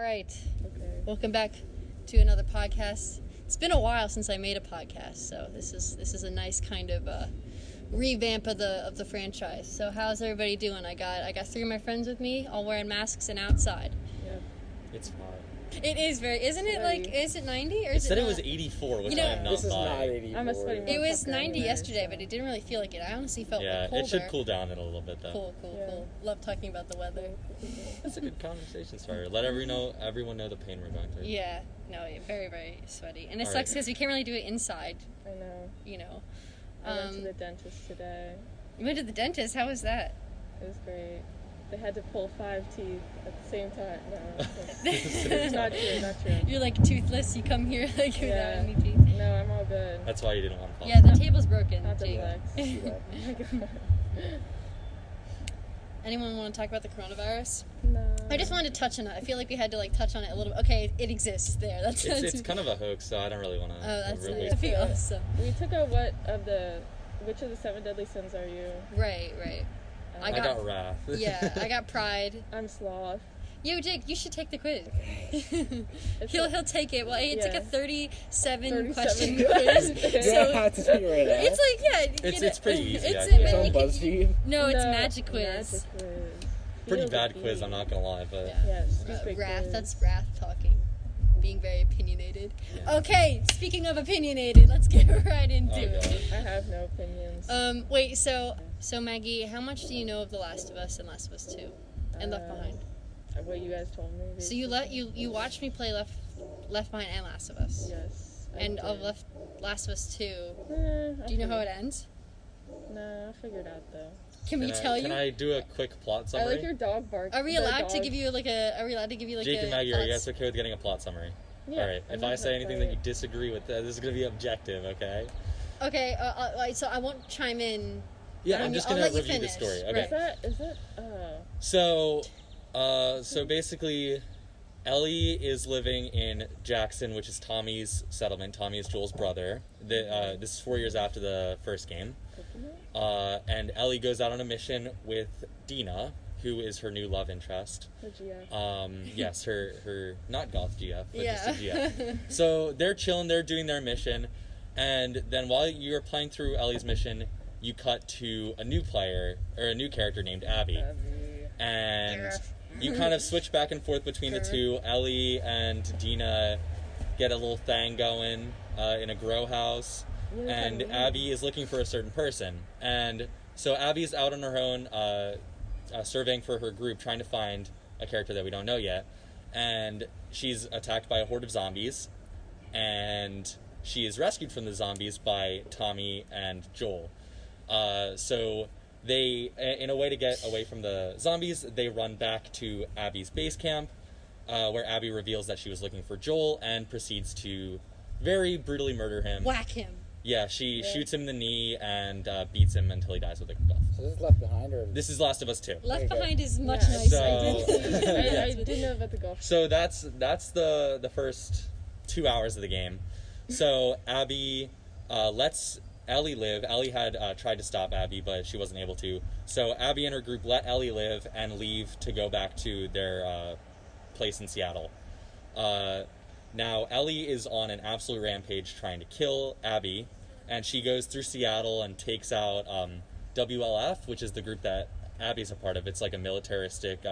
right. Okay. Welcome back to another podcast. It's been a while since I made a podcast, so this is a nice kind of revamp of the franchise. So how's everybody doing? I got three of my friends with me, all wearing masks and outside. Yeah. It's hot. It is very, isn't it? Like, is it 90 or It is said it it not? was 84, which You know, I am not This is not buying. 84. I'm a sweaty It was motherfucker 90 anyway, yesterday, so. but it didn't really feel like it. I honestly felt Yeah, colder. it should cool down in a little bit, though. Cool. Love talking about the weather. That's a good conversation starter. Let everyone know the pain we're going through. Yeah, no, very, very sweaty. And it All sucks right. because we can't really do it inside, I know. you know. I went to the dentist today. You went to the dentist? How was that? It was great. They had to pull 5 teeth at the same time. No, Same it's not time. true, not true. You're like toothless. You come here like without Yeah. any teeth. No, I'm all good. That's why you didn't want to Yeah, the table's broken. Not the Jake. flex. See that? Oh my god. Anyone want to talk about the coronavirus? No. I just wanted to touch on it. I feel like we had to touch on it a little bit. Okay, it exists there. That's It's kind of a hoax, so I don't really want to. Oh, that's really. nice. That'd be awesome. We took a which of the 7 deadly sins are you? Right. I got wrath. Yeah, I got pride. I'm sloth. Yo, Jake, you should take the quiz. It's He'll take it. Well, it's like a Yeah. 37 question 37 quiz. questions. You don't have to do it right now. It's like, yeah. It's pretty easy, It's actually. It's on you can- BuzzFeed. No, it's No, magic quiz. Magic quiz. Pretty Feel bad the quiz, beat. I'm not gonna lie, but Yeah. Yeah, stupid Wrath, quiz. that's wrath talking. Being very opinionated. Yeah. Okay, speaking of opinionated, let's get right into Oh, it. God. I have no opinions. Wait, so Maggie, how much do you know of The Last of Us and Last of Us 2? And Left Behind? What you guys told me. So you watched me play Left Behind and Last of Us. Yes. I And of did. Last of Us 2, I'll do you know how figure- it ends? No, I'll figure it out though. Can we tell you? Can I do a quick plot I summary? like your dog bark. Are we the allowed to dog. give you Are we allowed to give you Jake and Maggie, are you thoughts? guys okay with getting a plot summary? Yeah, All right. If I say anything that you disagree with, this is gonna be objective, okay? Okay, so I won't chime in. Yeah, When I'm you- just I'll gonna let you review the finish. story. Right. Okay. Is it? So basically, Ellie is living in Jackson, which is Tommy's settlement. Tommy is Joel's brother. This is 4 years after the first game. And Ellie goes out on a mission with Dina, who is her new love interest. The GF. Yes, her not goth GF, but Yeah. just a GF. So they're chilling, they're doing their mission, and then while you're playing through Ellie's mission, you cut to a new character named Abby. And you kind of switch back and forth between the two. Ellie and Dina get a little thing going in a grow house, and Abby is looking for a certain person. And so Abby's out on her own, surveying for her group, trying to find a character that we don't know yet. And she's attacked by a horde of zombies, and she is rescued from the zombies by Tommy and Joel. So they, in a way to get away from the zombies, they run back to Abby's base camp, where Abby reveals that she was looking for Joel and proceeds to very brutally murder him. Whack him. Yeah, she shoots him in the knee and beats him until he dies with a golf. So this is Left Behind, or This is Last of Us 2. Left Okay. Behind is much Yeah. nicer. So- I did know about the golf. So that's the first 2 hours of the game. So Abby lets Ellie live. Ellie had tried to stop Abby, but she wasn't able to. So Abby and her group let Ellie live and leave to go back to their place in Seattle. Now Ellie is on an absolute rampage trying to kill Abby, and she goes through Seattle and takes out WLF, which is the group that Abby's a part of. It's like a militaristic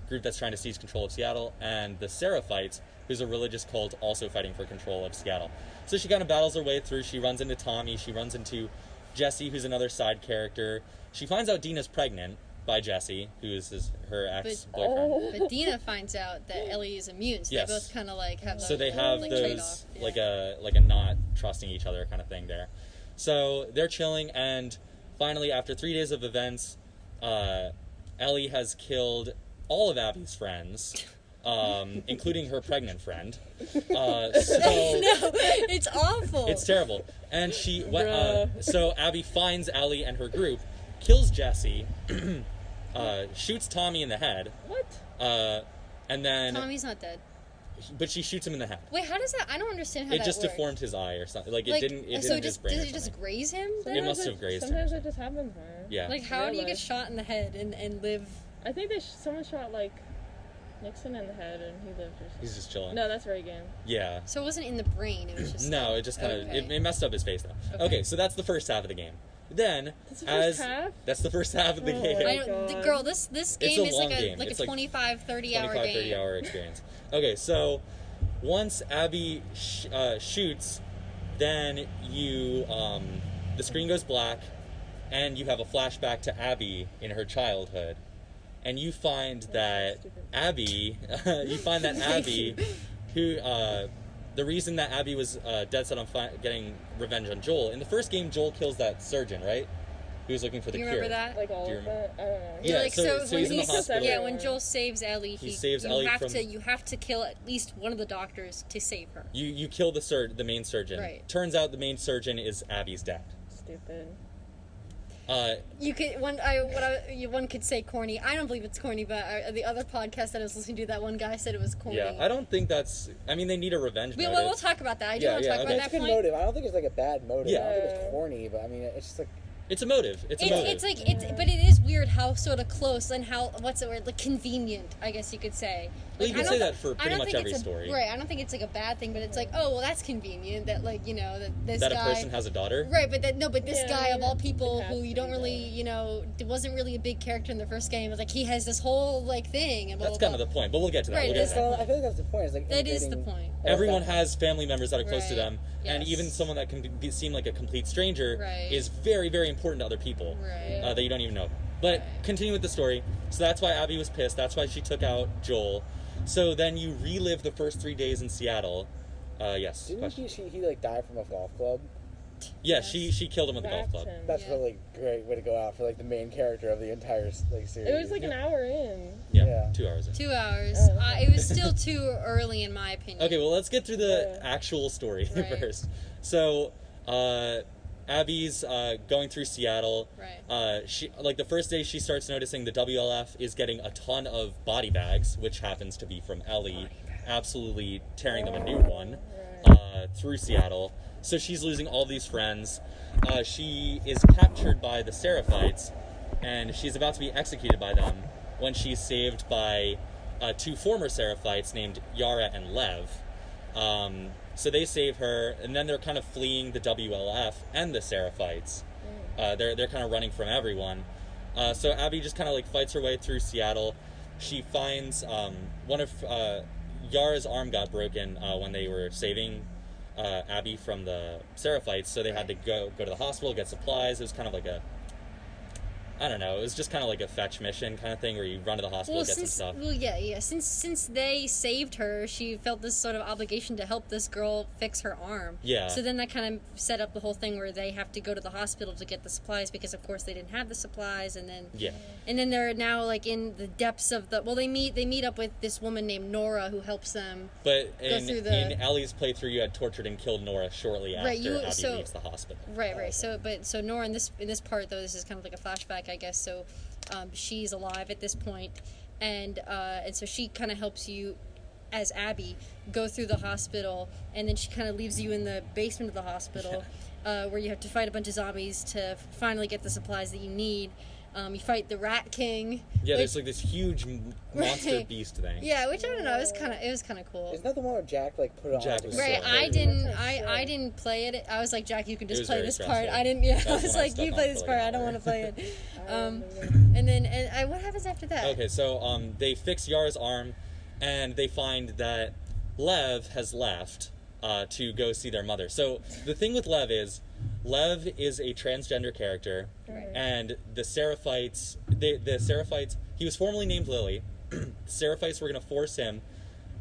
group that's trying to seize control of Seattle, and the Seraphites, who's a religious cult also fighting for control of Seattle. So she kind of battles her way through. She runs into Tommy. She runs into Jesse, who's another side character. She finds out Dina's pregnant by Jesse, who is her ex-boyfriend. But Dina finds out that Ellie is immune, so Yes. they both kind of have So they have like, those trade-off. Yeah. like a not trusting each other kind of thing there. So they're chilling, and finally, after 3 days of events, Ellie has killed all of Abby's friends, including her pregnant friend. So No, it's awful. it's terrible. And she went. So Abby finds Ellie and her group, kills Jesse, shoots Tommy in the head. What? And then, Tommy's not dead. but she shoots him in the head. Wait, how does that? I don't understand how It that just works. deformed his eye or something. Like it Like, didn't. It so didn't just brain does or it just something. graze him? Then? It must have grazed him or Sometimes it something. just happens, man. Yeah. Like, how do you Real get life. shot in the head and live? I think someone shot like Nixon in the head, and he lived. He's just chilling. No, that's Reagan. Yeah. So it wasn't in the brain. It was just. No, it just kind of it messed up his face though. Okay, so that's the first half of the game. Then That's the first half? that's the first half of the Oh game. my I don't, girl, this game is long like game. a It's 25, 30 hour 25, game. 30 hour experience. Okay, so once Abby shoots, then you the screen goes black, and you have a flashback to Abby in her childhood, and you find that Abby, who the reason that Abby was dead set on getting revenge on Joel in the first game, Joel kills that surgeon, right? Who was looking for the You cure. remember that? Like all Do you of it? I don't know. Yeah, like, so when he's in the hospital. Yeah, when Joel saves Ellie, He saves Ellie from- you have to kill at least one of the doctors to save her. You kill the main surgeon. Right. Turns out the main surgeon is Abby's dad. Stupid. You could one could say corny. I don't believe it's corny, but the other podcast that I was listening to, that one guy said it was corny. Yeah, I don't think that's. I mean, they need a revenge motive. We'll talk about that. I do Yeah, want to yeah, talk okay. about It's that a good point. motive. I don't think it's like a bad motive. Yeah. I don't think it's corny, but I mean, it's just like It's a motive. It's a motive. It's like but it is weird how sort of close and how what's the word, like convenient, I guess you could say. Well, Like, you can I say don't that for I pretty don't much think every it's story. Right. I don't think it's like a bad thing, but it's like, oh well, that's convenient that like that this that guy a person has a daughter. Right, but this Yeah, guy of all people it has who you to don't be really, wasn't really a big character in the first game. Like he has this whole like thing, and blah, That's blah, kind of blah. the point, but we'll get to that. Right, We'll get to that's- that. I feel like that's the point. It's like That is the integrating point. all Everyone that. has family members that are close to Right. them, and Yes. even someone that can seem like a complete stranger Right. is very, very important to other people Right. that you don't even know. But continue with the story. So that's why Abby was pissed. That's why she took out Joel. So then you relive the first 3 days in Seattle. Yes. Didn't question. he like die from a golf club? Yeah, Yes. she killed him with the golf club. Whacked him. That's Yeah. really great way to go out for like the main character of the entire like series. It was like an hour in. Yeah, Yeah. 2 hours in. 2 hours. Oh, okay. It was still too early in my opinion. Okay, well, let's get through the Yeah. actual story Right. first. So, Abby's going through Seattle. Right. She the first day she starts noticing the WLF is getting a ton of body bags, which happens to be from Ellie, absolutely tearing them a new one through Seattle. So she's losing all these friends. She is captured by the Seraphites, and she's about to be executed by them when she's saved by 2 former Seraphites named Yara and Lev. So they save her, and then they're kind of fleeing the WLF and the Seraphites. They're kind of running from everyone. So Abby just kind of fights her way through Seattle. She finds one of Yara's arm got broken when they were saving Abby from the Seraphites, so they had to go to the hospital, get supplies. It was kind of like I don't know. It was just kind of like a fetch mission kind of thing where you run to the hospital, get some stuff. Well, yeah. Since they saved her, she felt this sort of obligation to help this girl fix her arm. Yeah. So then that kind of set up the whole thing where they have to go to the hospital to get the supplies because, of course, they didn't have the supplies, and then Yeah. and then they're now in the depths of the. Well, they meet up with this woman named Nora who helps them. But through the- in Ellie's playthrough, you had tortured and killed Nora shortly after Right, Abby leaves the hospital. Right. So Nora in this part though, this is kind of like a flashback, I guess. So. She's alive at this point, and so she kind of helps you as Abby go through the hospital, and then she kind of leaves you in the basement of the hospital where you have to fight a bunch of zombies to finally get the supplies that you need. You fight the Rat King. Yeah, which- there's this huge monster Right. beast thing. Yeah, which I don't know. It was kind of cool. Isn't that the one where Jack put it on? Jack was Right, so I good. I didn't play it. I was like, Jack, you can It just was play very this part. stressful. I didn't. Yeah, That I was was when I like, stuck you on play for this like part. an I don't hour. want to play it. remember. And then what happens after that? Okay, so they fix Yara's arm, and they find that Lev has left to go see their mother. So the thing with Lev is a transgender character, and the Seraphites, he was formerly named Lily. The Seraphites were going to force him,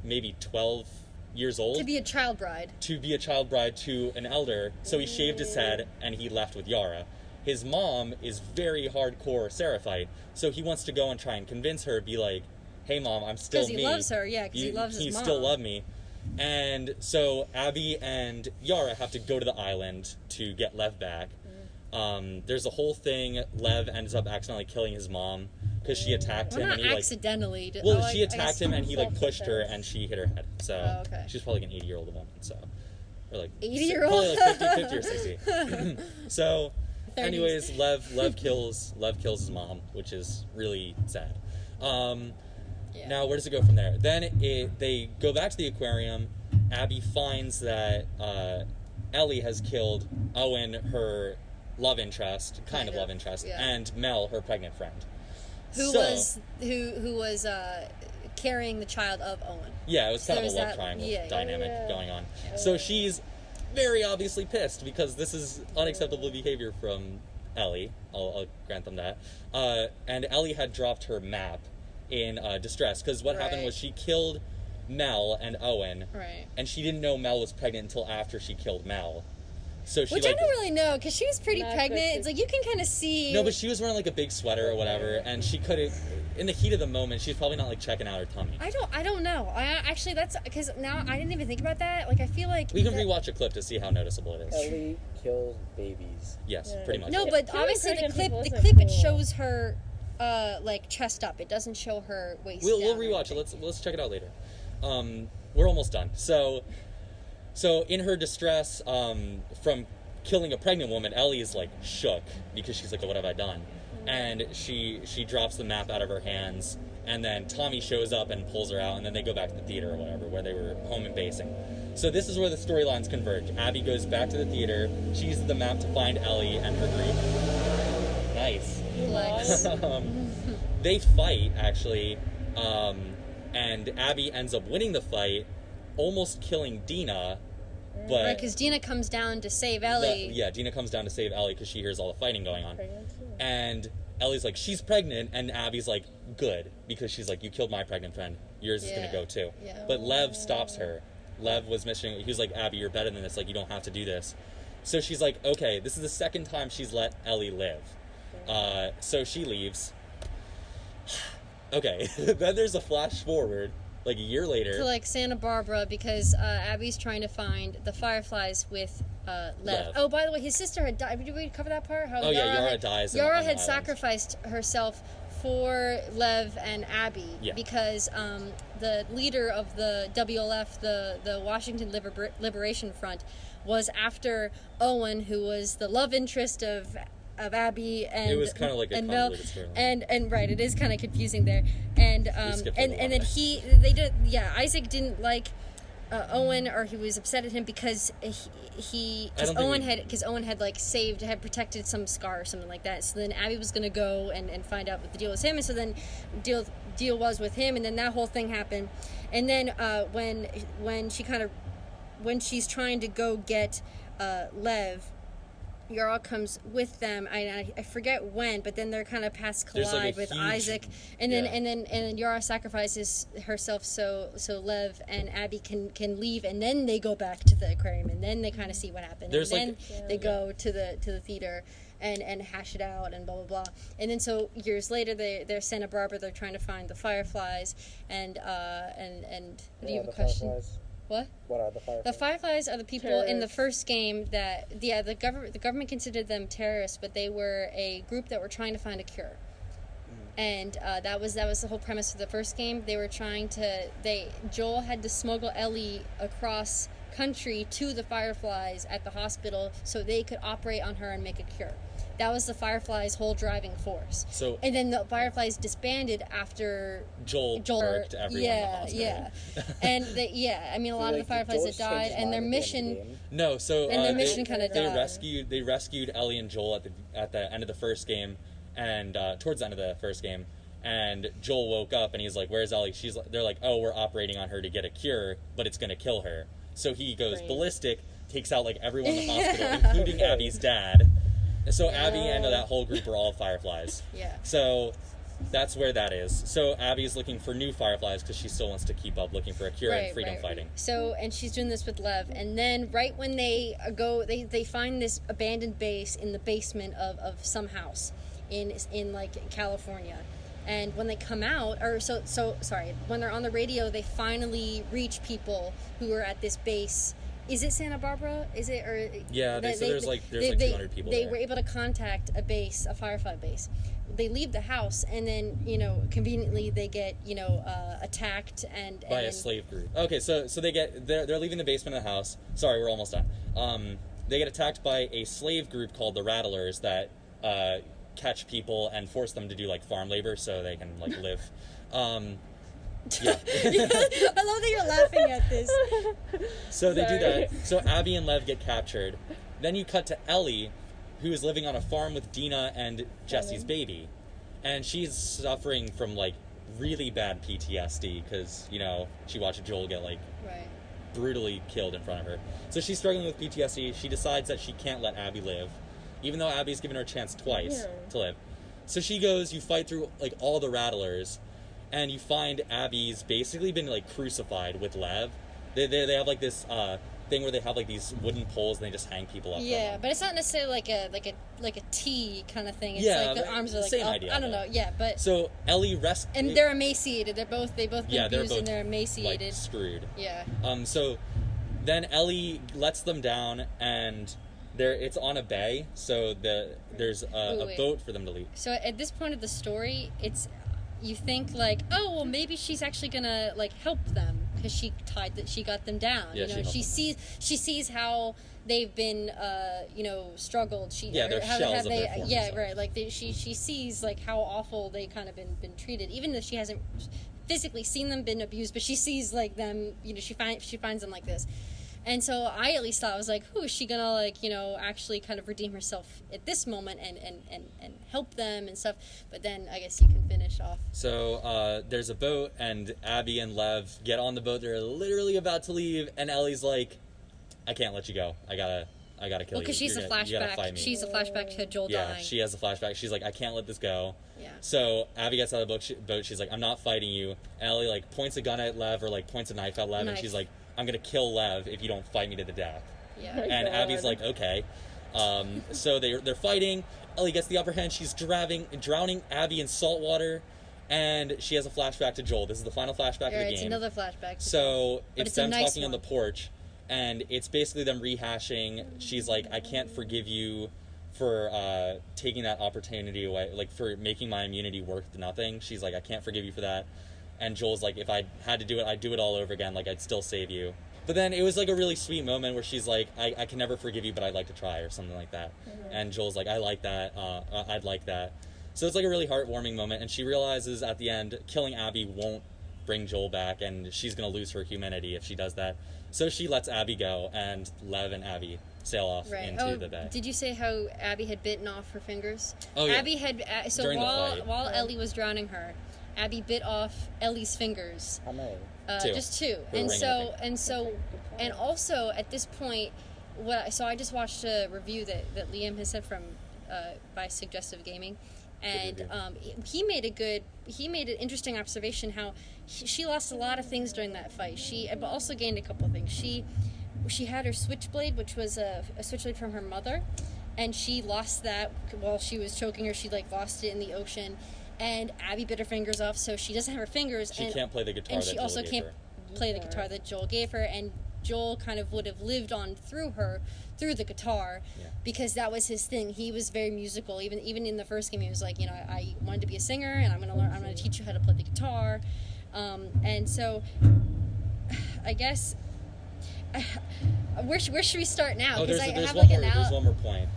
maybe 12 years old, To be a child bride. to an elder, so he shaved his head and he left with Yara. His mom is very hardcore Seraphite, so he wants to go and try and convince her, be like, hey mom, I'm still me. Because he loves her, yeah, because he loves his mom. You still love me. And so Abby and Yara have to go to the island to get Lev back. There's a whole thing. Lev ends up accidentally killing his mom because she attacked Well, him. not And he accidentally. she attacked him and he pushed her and she hit her head. So Oh, okay. she's probably like an 80-year-old woman. So or like 80-year-old? probably like 50 or 60. So 30s. anyways, Lev kills his mom, which is really sad. Yeah. Now, where does it go from there? Then they go back to the aquarium. Abby finds that Ellie has killed Owen, her love interest, kind of love interest, yeah. and Mel, her pregnant friend. Who was carrying the child of Owen. Yeah, it was So kind of a there's love that- triangle yeah. dynamic going on. So she's very obviously pissed because this is unacceptable behavior from Ellie. I'll grant them that. And Ellie had dropped her map in distress because what happened was she killed Mel and Owen, and she didn't know Mel was pregnant until after she killed Mel. So she Which I don't really know, because she was pretty pregnant. It's like, you can kind of see... No, but she was wearing like a big sweater or whatever, and she could have... In the heat of the moment, she's probably not like checking out her tummy. I don't know. Actually, that's... Because now I didn't even think about that. Like, I feel like... We can rewatch a clip to see how noticeable it is. Ellie kills babies. Yes, pretty much. No, but Killing obviously the pregnant clip people isn't it cool. shows her, like, chest up. It doesn't show her waist We'll down. rewatch it. Let's check it out later. We're almost done. So in her distress from killing a pregnant woman, Ellie is like shook because she's like, oh, what have I done? And she drops the map out of her hands, and then Tommy shows up and pulls her out, and then they go back to the theater or whatever, where they were home and basing. So this is where the storylines converge. Abby goes back to the theater. She uses the map to find Ellie and her group. Nice. Flex. They fight, actually, and Abby ends up winning the fight, almost killing Dina, but... Right, because Dina comes down to save Ellie. Dina comes down to save Ellie because she hears all the fighting going on. Pregnant too. And Ellie's like, she's pregnant, and Abby's like, good, because she's like, you killed my pregnant friend, yours is gonna go too. Yeah. But Lev stops her. Lev was missing, he was like, Abby, you're better than this, like, you don't have to do this. So she's like, okay, this is the second time she's let Ellie live. So she leaves. Okay, then there's a flash forward, like a year later. To, like, Santa Barbara, because Abby's trying to find the Fireflies with Lev. Oh, by the way, his sister had died. Did we cover that part? How Yara dies on Yara the had island. sacrificed herself for Lev and Abby because the leader of the WLF, the Washington Liberation Front, was after Owen, who was the love interest of Abby, and it was kind of like a Mel, convoluted storyline. and right, it is kind of confusing there, and then Isaac didn't like Owen, or he was upset at him because Owen had like had protected some scar or something like that. So then Abby was gonna go and find out what the deal was him, and so then deal was with him, and then that whole thing happened, and then when she's trying to go get Lev, Yara comes with them. I forget when, but then they're kind of past collide with Isaac, and then Yara sacrifices herself so Lev and Abby can leave, and then they go back to the aquarium, and then they kind of see what happened, and then they go to the theater and hash it out and blah blah blah, and then so years later they're Santa Barbara, they're trying to find the Fireflies, and do you have a question? Fireflies? What? What are the Fireflies? The Fireflies are the people in the first game that the government considered them terrorists, but they were a group that were trying to find a cure. And that was the whole premise of the first game. They were trying to Joel had to smuggle Ellie across country to the Fireflies at the hospital so they could operate on her and make a cure. That was the Fireflies' whole driving force. And then the Fireflies disbanded after Joel murked everyone in the hospital. And I mean, a lot of the Fireflies that died, and their mission... their mission kind of died. They rescued Ellie and Joel at the end of the first game, and towards the end of the first game, and Joel woke up and he's like, where's Ellie? They're like, oh, we're operating on her to get a cure, but it's going to kill her. So he goes ballistic, takes out like everyone in the hospital, including Abby's dad. So Abby and that whole group are all Fireflies. So that's where that is. So Abby's looking for new Fireflies because she still wants to keep up looking for a cure and freedom fighting. So, and she's doing this with Lev. And then right when they go, they find this abandoned base in the basement of some house in like California. And when they come out, when they're on the radio, they finally reach people who are at this base. Is it Santa Barbara? Is it, or there's like 200 people. They were able to contact a Firefly base. They leave the house, and then conveniently they get attacked by a slave group. Okay, so they're leaving the basement of the house. Sorry, we're almost done. They get attacked by a slave group called the Rattlers that catch people and force them to do like farm labor so they can like live. Yeah. I love that you're laughing at this. So they do Sorry. that. So Abby and Lev get captured. Then you cut to Ellie, who is living on a farm with Dina and Jesse's baby. And she's suffering from, like, really bad PTSD because, you know, she watched Joel get, like, Right. brutally killed in front of her. So she's struggling with PTSD. She decides that she can't let Abby live, even though Abby's given her a chance twice to live. So she goes, you fight through, like, all the rattlers, and you find Abby's basically been, like, crucified with Lev. They have, like, this thing where they have, like, these wooden poles and they just hang people up. Yeah, from but it's not necessarily like a T kind of thing. It's Yeah, like the but arms are like same up. idea, I don't though. know. Yeah, but So Ellie and they're emaciated. They've both been they're abused both, and they're emaciated. like, screwed. Yeah. So then Ellie lets them down, and it's on a bay, so there's a boat for them to leave. So at this point of the story, you think like, oh well, maybe she's actually gonna like help them because she got them down. Yeah, you know, she sees how they've been struggled. They're shells of their former yeah, self. right. Like she sees like how awful they kind of been treated, even though she hasn't physically seen them been abused, but she sees like them. You know, she finds them like this. And so I at least thought, I was like, who is she gonna like, you know, actually kind of redeem herself at this moment and help them and stuff. But then I guess you can finish off. So there's a boat, and Abby and Lev get on the boat. They're literally about to leave, and Ellie's like, I can't let you go. I gotta kill you. Because she's You a gotta fight flashback. me. She's a flashback to Joel Yeah, dying. she has a flashback. She's like, I can't let this go. Yeah. So Abby gets out of the boat. She's like, I'm not fighting you. And Ellie like points a gun at Lev, or like points a knife at Lev, and she's like, I'm gonna kill Lev if you don't fight me to the death. Yeah. And God. Abby's like, okay. So they're fighting. Ellie gets the upper hand. She's drowning Abby in salt water, and she has a flashback to Joel. This is the final flashback of the game. It's another flashback. So it's them nice talking on the porch, and it's basically them rehashing. She's like, I can't forgive you for taking that opportunity away, like for making my immunity worth nothing. She's like, I can't forgive you for that. And Joel's like, if I had to do it, I'd do it all over again. Like, I'd still save you. But then it was like a really sweet moment where she's like, I can never forgive you, but I'd like to try, or something like that. Mm-hmm. And Joel's like, I like that. I'd like that. So it's like a really heartwarming moment. And she realizes at the end, killing Abby won't bring Joel back, and she's going to lose her humanity if she does that. So she lets Abby go, and Lev and Abby sail off into the bay. Did you say how Abby had bitten off her fingers? Oh, yeah. Abby had... So During the fight. while Ellie was drowning her, Abby bit off Ellie's fingers. How many? Two. Just two. For the And also at this point, I just watched a review that Liam has said from by Suggestive Gaming, and he made an interesting observation how she lost a lot of things during that fight. She also gained a couple of things. She had her switchblade, which was a switchblade from her mother, and she lost that while she was choking her. She like lost it in the ocean. And Abby bit her fingers off, so she doesn't have her fingers. She can't play the guitar and that she Joel also gave can't her. play the guitar that Joel gave her. And Joel kind of would have lived on through the guitar, because that was his thing. He was very musical. Even in the first game, he was like, you know, I wanted to be a singer, and I'm gonna teach you how to play the guitar. And so, I guess, where should we start now? There's there's one more point.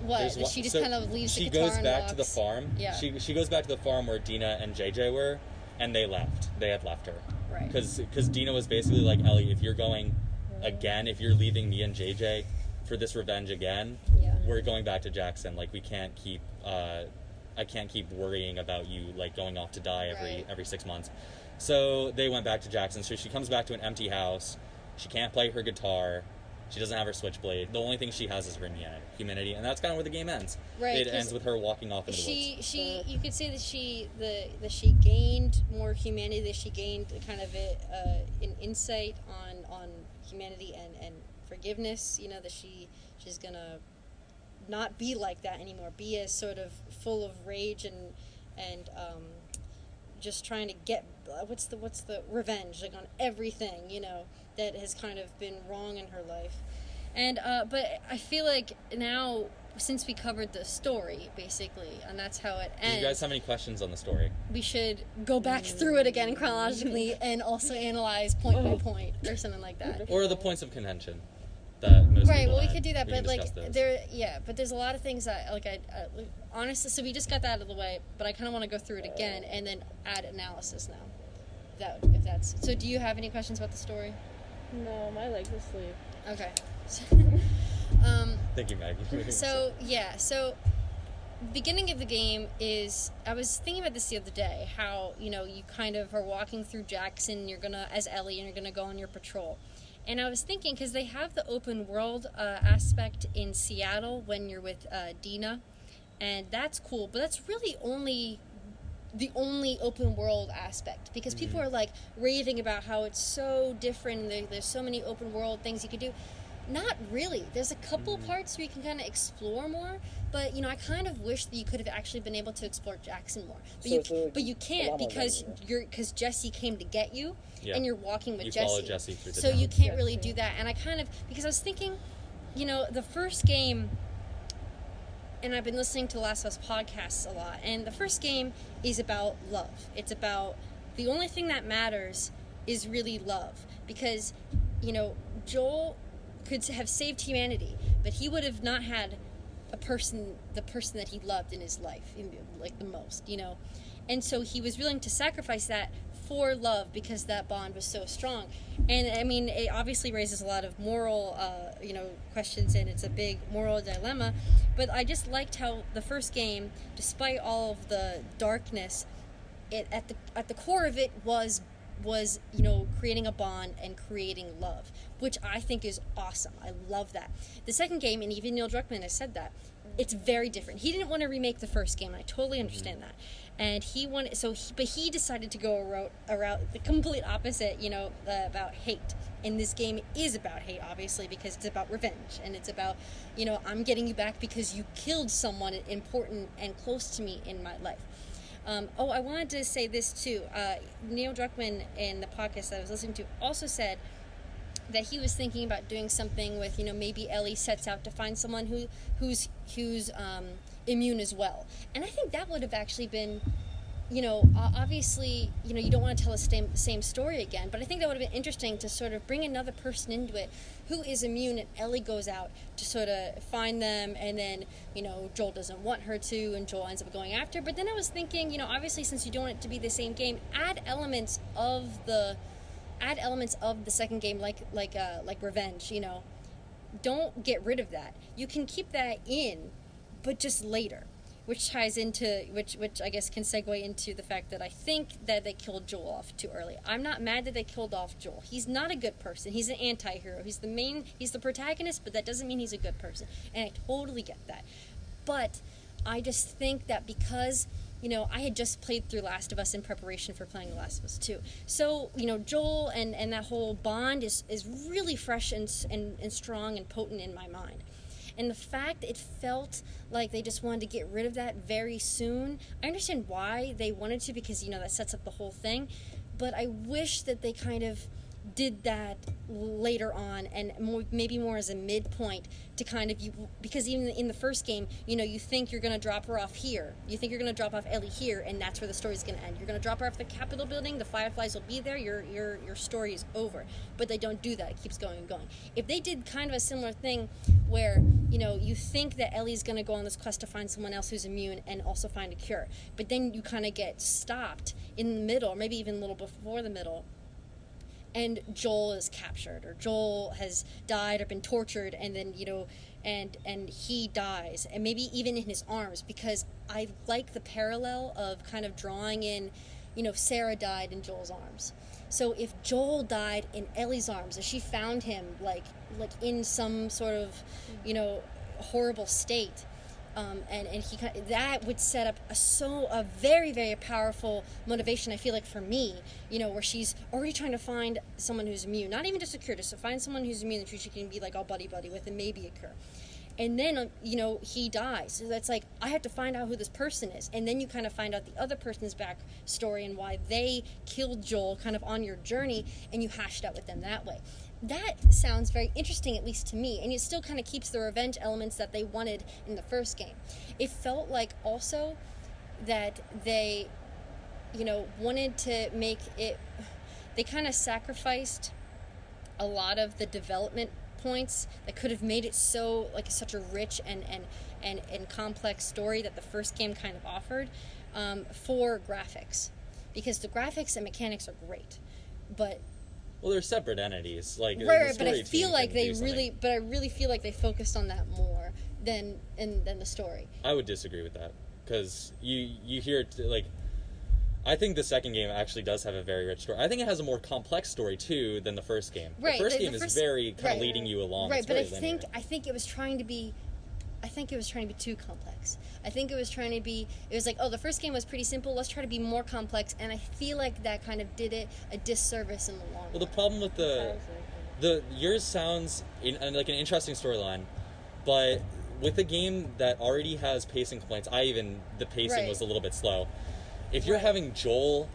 What? She just kind of leaves the guitar and She goes back walks. to the farm. Yeah. She goes back to the farm where Dina and JJ were, and they left. They had left her. Right. Because Dina was basically like, Ellie, if you're going again, if you're leaving me and JJ for this revenge again, we're going back to Jackson. Like, we can't keep... I can't keep worrying about you, like, going off to die every 6 months. So they went back to Jackson. So she comes back to an empty house. She can't play her guitar. She doesn't have her switchblade. The only thing she has is her humanity, and that's kind of where the game ends. Right, it ends with her walking off into the woods. You could say that she gained more humanity. That she gained kind of an insight on humanity and forgiveness. You know, that she's gonna not be like that anymore. Be as sort of full of rage and just trying to get what's the revenge, like, on everything, you know, that has kind of been wrong in her life. And but I feel like now, since we covered the story basically, and that's how it ends, Do you guys have any questions on the story? we should go back through it again chronologically and also analyze point by point or something like that. Or the points of contention that most Right, people well, we had. could do that, We but can like discuss those. but there's a lot of things that I honestly. So we just got that out of the way, but I kind of want to go through it again and then add analysis now. if that's so. Do you have any questions about the story? No, my legs asleep. Okay. Thank you, Maggie. So beginning of the game is, I was thinking about this the other day, how, you kind of are walking through Jackson, as Ellie, and you're gonna go on your patrol. And I was thinking, because they have the open world aspect in Seattle when you're with Dina, and that's cool, but that's really the only open world aspect, because people are like raving about how it's so different and there's so many open world things you could do. Not really. There's a couple parts where you can kind of explore more, but I kind of wish that you could have actually been able to explore Jackson more. But you can't because Jesse came to get you, and you're walking with Jesse. You follow Jesse through the so town. You can't really do that. And I kind of, because I was thinking, the first game, and I've been listening to Last of Us podcasts a lot, and the first game is about love. It's about the only thing that matters is really love, because Joel could have saved humanity, but he would have not had the person that he loved in his life, like the most, and so he was willing to sacrifice that for love, because that bond was so strong. And I mean, it obviously raises a lot of moral questions, and it's a big moral dilemma, but I just liked how the first game, despite all of the darkness, it at the core of it was creating a bond and creating love, which I think is awesome. I love that. The second game, and even Neil Druckmann has said that, it's very different. He didn't want to remake the first game, and I totally understand that. And but he decided to go a route the complete opposite, about hate. And this game is about hate, obviously, because it's about revenge, and it's about, I'm getting you back because you killed someone important and close to me in my life. I wanted to say this too. Neil Druckmann, in the podcast that I was listening to, also said that he was thinking about doing something with, maybe Ellie sets out to find someone who's immune as well. And I think that would have actually been, obviously, you don't want to tell the same story again, but I think that would have been interesting to sort of bring another person into it who is immune, and Ellie goes out to sort of find them, and then, Joel doesn't want her to, and Joel ends up going after. But then I was thinking, obviously, since you don't want it to be the same game, add elements of the second game, like revenge. Don't get rid of that. You can keep that in, but just later, which ties into which I guess can segue into the fact that I think that they killed Joel off too early. I'm not mad that they killed off Joel. He's not a good person. He's an anti-hero. He's the protagonist, but that doesn't mean he's a good person. And I totally get that. But I just think that because I had just played through Last of Us in preparation for playing The Last of Us 2. So, Joel and that whole bond is really fresh and strong and potent in my mind. And the fact it felt like they just wanted to get rid of that very soon, I understand why they wanted to, because, that sets up the whole thing. But I wish that they kind of did that later on, and maybe more as a midpoint to kind of, because even in the first game, you think you're going to drop her off here. You think you're going to drop off Ellie here, and that's where the story's going to end. You're going to drop her off the Capitol building, the Fireflies will be there, your story is over. But they don't do that. It keeps going and going. If they did kind of a similar thing where, you think that Ellie's going to go on this quest to find someone else who's immune and also find a cure, but then you kind of get stopped in the middle, or maybe even a little before the middle, and Joel is captured, or Joel has died or been tortured, and then, and he dies, and maybe even in his arms, because I like the parallel of kind of drawing in, Sarah died in Joel's arms. So if Joel died in Ellie's arms, if she found him, like in some sort of, horrible state, and he that would set up a very, very powerful motivation, I feel like, for me, where she's already trying to find someone who's immune, not even just a cure, just to find someone who's immune that she can be like all buddy with and maybe a cure. And then, he dies. So that's like, I have to find out who this person is. And then you kind of find out the other person's backstory and why they killed Joel kind of on your journey, and you hashed out with them that way. That sounds very interesting, at least to me, and it still kind of keeps the revenge elements that they wanted in the first game. It felt like also that they, wanted to make it, they kind of sacrificed a lot of the development points that could have made it so, like, such a rich and complex story that the first game kind of offered, for graphics. because the graphics and mechanics are great, but Well, they're separate entities. Like the right, but story I feel team like can they do really, something. but I really feel like they focused on that more than the story. I would disagree with that because you hear like. I think the second game actually does have a very rich story. I think it has a more complex story too than the first game. Right, The first the game is first- very kind right. of leading you along. Right, It's but I very linear. think it was trying to be. I think it was trying to be too complex. I think it was trying to be. It was like, oh, the first game was pretty simple. Let's try to be more complex, and I feel like that kind of did it a disservice in the long Well, the run. problem with Sounds yours sounds like an interesting storyline, but with a game that already has pacing complaints, the pacing Right. was a little bit slow. If you're Right. having Joel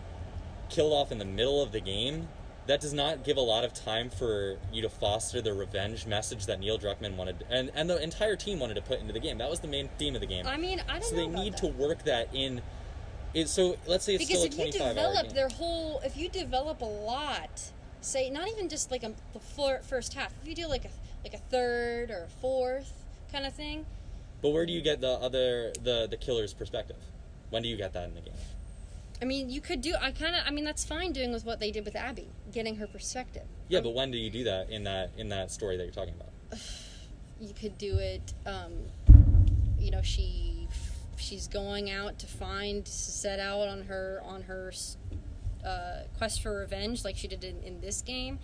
killed off in the middle of the game, that does not give a lot of time for you to foster the revenge message that Neil Druckmann wanted, and the entire team wanted to put into the game. That was the main theme of the game. I mean, I don't So know they about need that. to work that in. So let's say it's Because still a if you 25-hour develop game. their whole, if you develop a lot, say not even just like the first half, if you do like a third or a fourth kind of thing, But where do you get the killer's perspective? When do you get that in the game? I mean, you could do. I mean, that's fine doing with what they did with Abby, getting her perspective. Yeah, but when do you do that in that story that you're talking about? You could do it. You know, she's going out to set out on her quest for revenge, like she did in this game,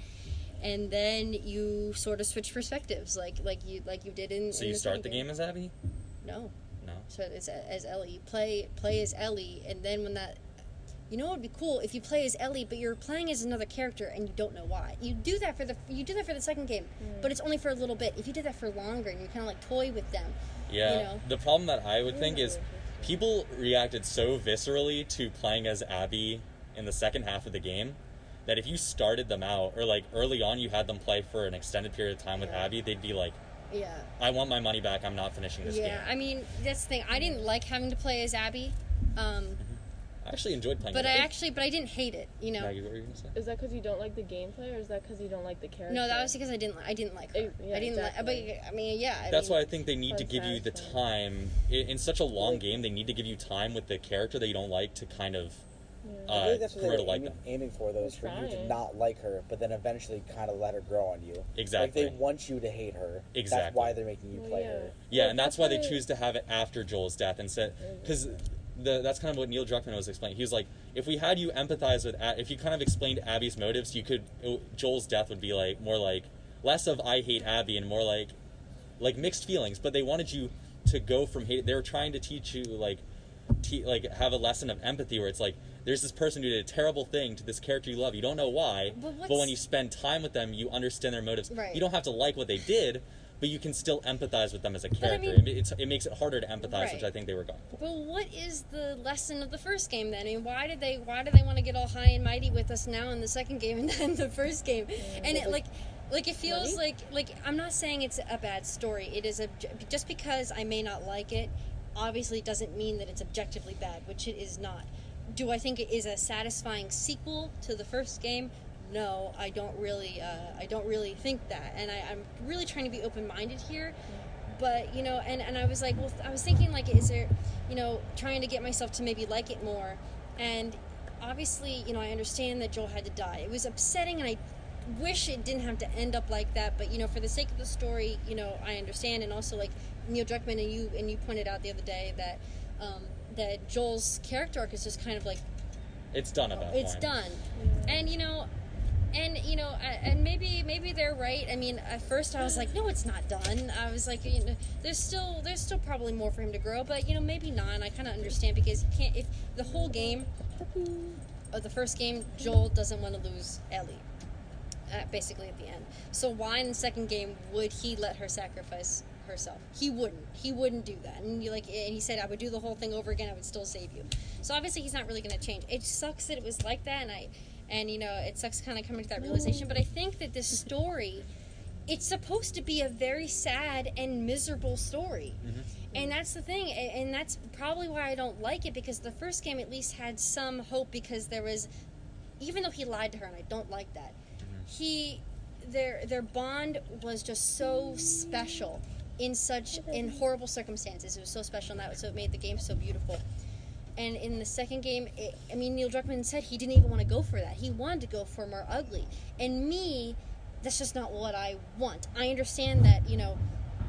and then you sort of switch perspectives, like you did in. So in you the start second the game as Abby? No. No. So it's as Ellie. Play as Ellie, and then when that. You know what would be cool if you play as Ellie, but you're playing as another character and you don't know why. You do that for the second game, but it's only for a little bit. If you did that for longer and you kind of like toy with them, Yeah. you know? The problem that I would think is people reacted so viscerally to playing as Abby in the second half of the game that if you started them out, or like early on you had them play for an extended period of time with Abby, they'd be like, Yeah. I want my money back, I'm not finishing this game. Yeah, I mean, that's the thing. I didn't like having to play as Abby, I actually enjoyed playing but it. I didn't hate it, you know? Maggie, what were you going to say? Is that because you don't like the gameplay, or is that because you don't like the character? No, that was because I didn't like her. Yeah, I didn't exactly. like, but I mean, yeah. That's why I think they need to Fun give you the fact, time. In such a long game, they need to give you time with the character that you don't like to kind of I think that's what grow they to were like them. aiming for, though, is for you to Trying. not like her, but then eventually kind of let her grow on you. Exactly. Like, they want you to hate her. Exactly. That's why they're making you Well, play yeah. her. Yeah, Well, and that's why they why- choose to have it after Joel's death instead. Because that's kind of what Neil Druckmann was explaining. He was like, if we had you empathize with, if you kind of explained Abby's motives, Joel's death would be like more like less of I hate Abby and more like mixed feelings. But they wanted you to go from hate. They were trying to teach you like have a lesson of empathy where it's like there's this person who did a terrible thing to this character you love. You don't know why, But but when you spend time with them, you understand their motives. Right. You don't have to like what they did, but you can still empathize with them as a I character. mean- it makes it harder to empathize, Right. which I think they were going for. But what is the lesson of the first game then? I mean, why do they want to get all high and mighty with us now in the second game and then the first game? And it like it feels like I'm not saying it's a bad story. It is just because I may not like it, obviously doesn't mean that it's objectively bad, which it is not. Do I think it is a satisfying sequel to the first game? No, I don't really think that, and I'm really trying to be open-minded here. But you know, and I was like, well, I was thinking like, is there, you know, trying to get myself to maybe like it more, and obviously, you know, I understand that Joel had to die. It was upsetting, and I wish it didn't have to end up like that. But you know, for the sake of the story, you know, I understand, and also like Neil Druckmann and you pointed out the other day that that Joel's character arc is just kind of like It's done at that it's point. done, and you know, and maybe they're right. I mean, at first I was like, no, it's not done. I was like, you know, there's still probably more for him to grow, but you know, maybe not. And I kind of understand because you can't. If the whole game, of the first game, Joel doesn't want to lose Ellie, basically at the end. So why in the second game would he let her sacrifice herself? He wouldn't do that. And and he said, I would do the whole thing over again. I would still save you. So obviously he's not really going to change. It sucks that it was like that, and you know, it sucks kind of coming to that realization. But I think that this story, it's supposed to be a very sad and miserable story. Mm-hmm. And that's the thing, and that's probably why I don't like it, because the first game at least had some hope, because there was, even though he lied to her, and I don't like that, their bond was just so special in horrible circumstances. It was so special, and that was what made the game so beautiful. And in the second game, Neil Druckmann said he didn't even want to go for that. He wanted to go for more ugly. And me, that's just not what I want. I understand that,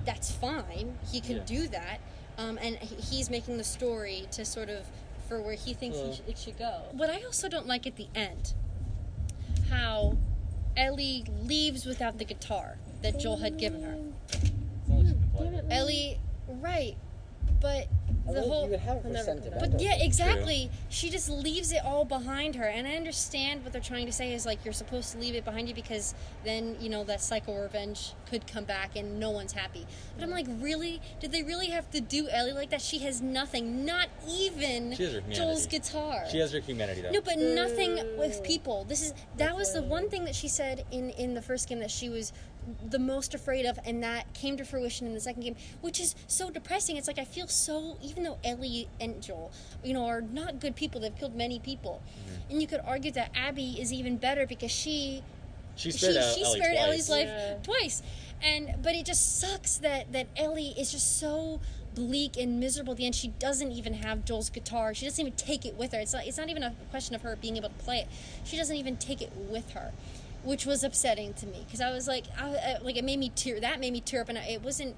that's fine. He can do that. And he's making the story to sort of, for where he thinks it should go. What I also don't like at the end, how Ellie leaves without the guitar that Joel had given her. Ellie, right, but the whole... You would have her sentimental. But yeah, exactly. True. She just leaves it all behind her, and I understand what they're trying to say is, like, you're supposed to leave it behind you because then, that cycle of revenge could come back and no one's happy. But I'm like, really? Did they really have to do Ellie like that? She has nothing, not even Joel's guitar. She has her humanity, though. No, but nothing with people. That was the one thing that she said in the first game that she was the most afraid of, and that came to fruition in the second game, which is so depressing. It's like I feel so, even though Ellie and Joel, are not good people, they've killed many people, and you could argue that Abby is even better because she spared Ellie's life twice, but it just sucks that Ellie is just so bleak and miserable at the end. She doesn't even have Joel's guitar. She doesn't even take it with her. It's not even a question of her being able to play it. She doesn't even take it with her, which was upsetting to me because I was like, it made me tear. That made me tear up, and it wasn't.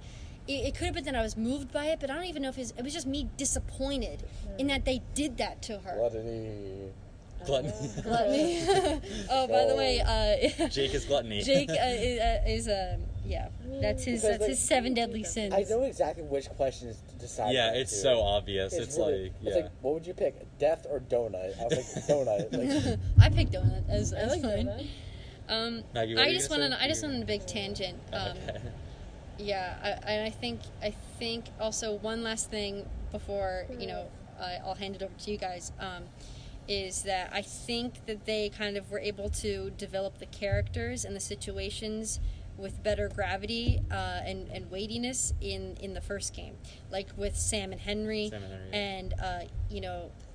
It could have been that I was moved by it, but I don't even know if it was just me disappointed in that they did that to her. Gluttony. Oh, by the way, Jake is gluttony. Jake is that's his 7 deadly sins. I know exactly which questions to decide. Yeah, it's so obvious. It's like, what would you pick, death or donut? I was like, donut. I picked donut as fine. Maggie, I just went on a big tangent. Okay. I think also one last thing before I'll hand it over to you guys. Is that I think that they kind of were able to develop the characters and the situations with better gravity and weightiness in the first game, like with Sam and Henry. And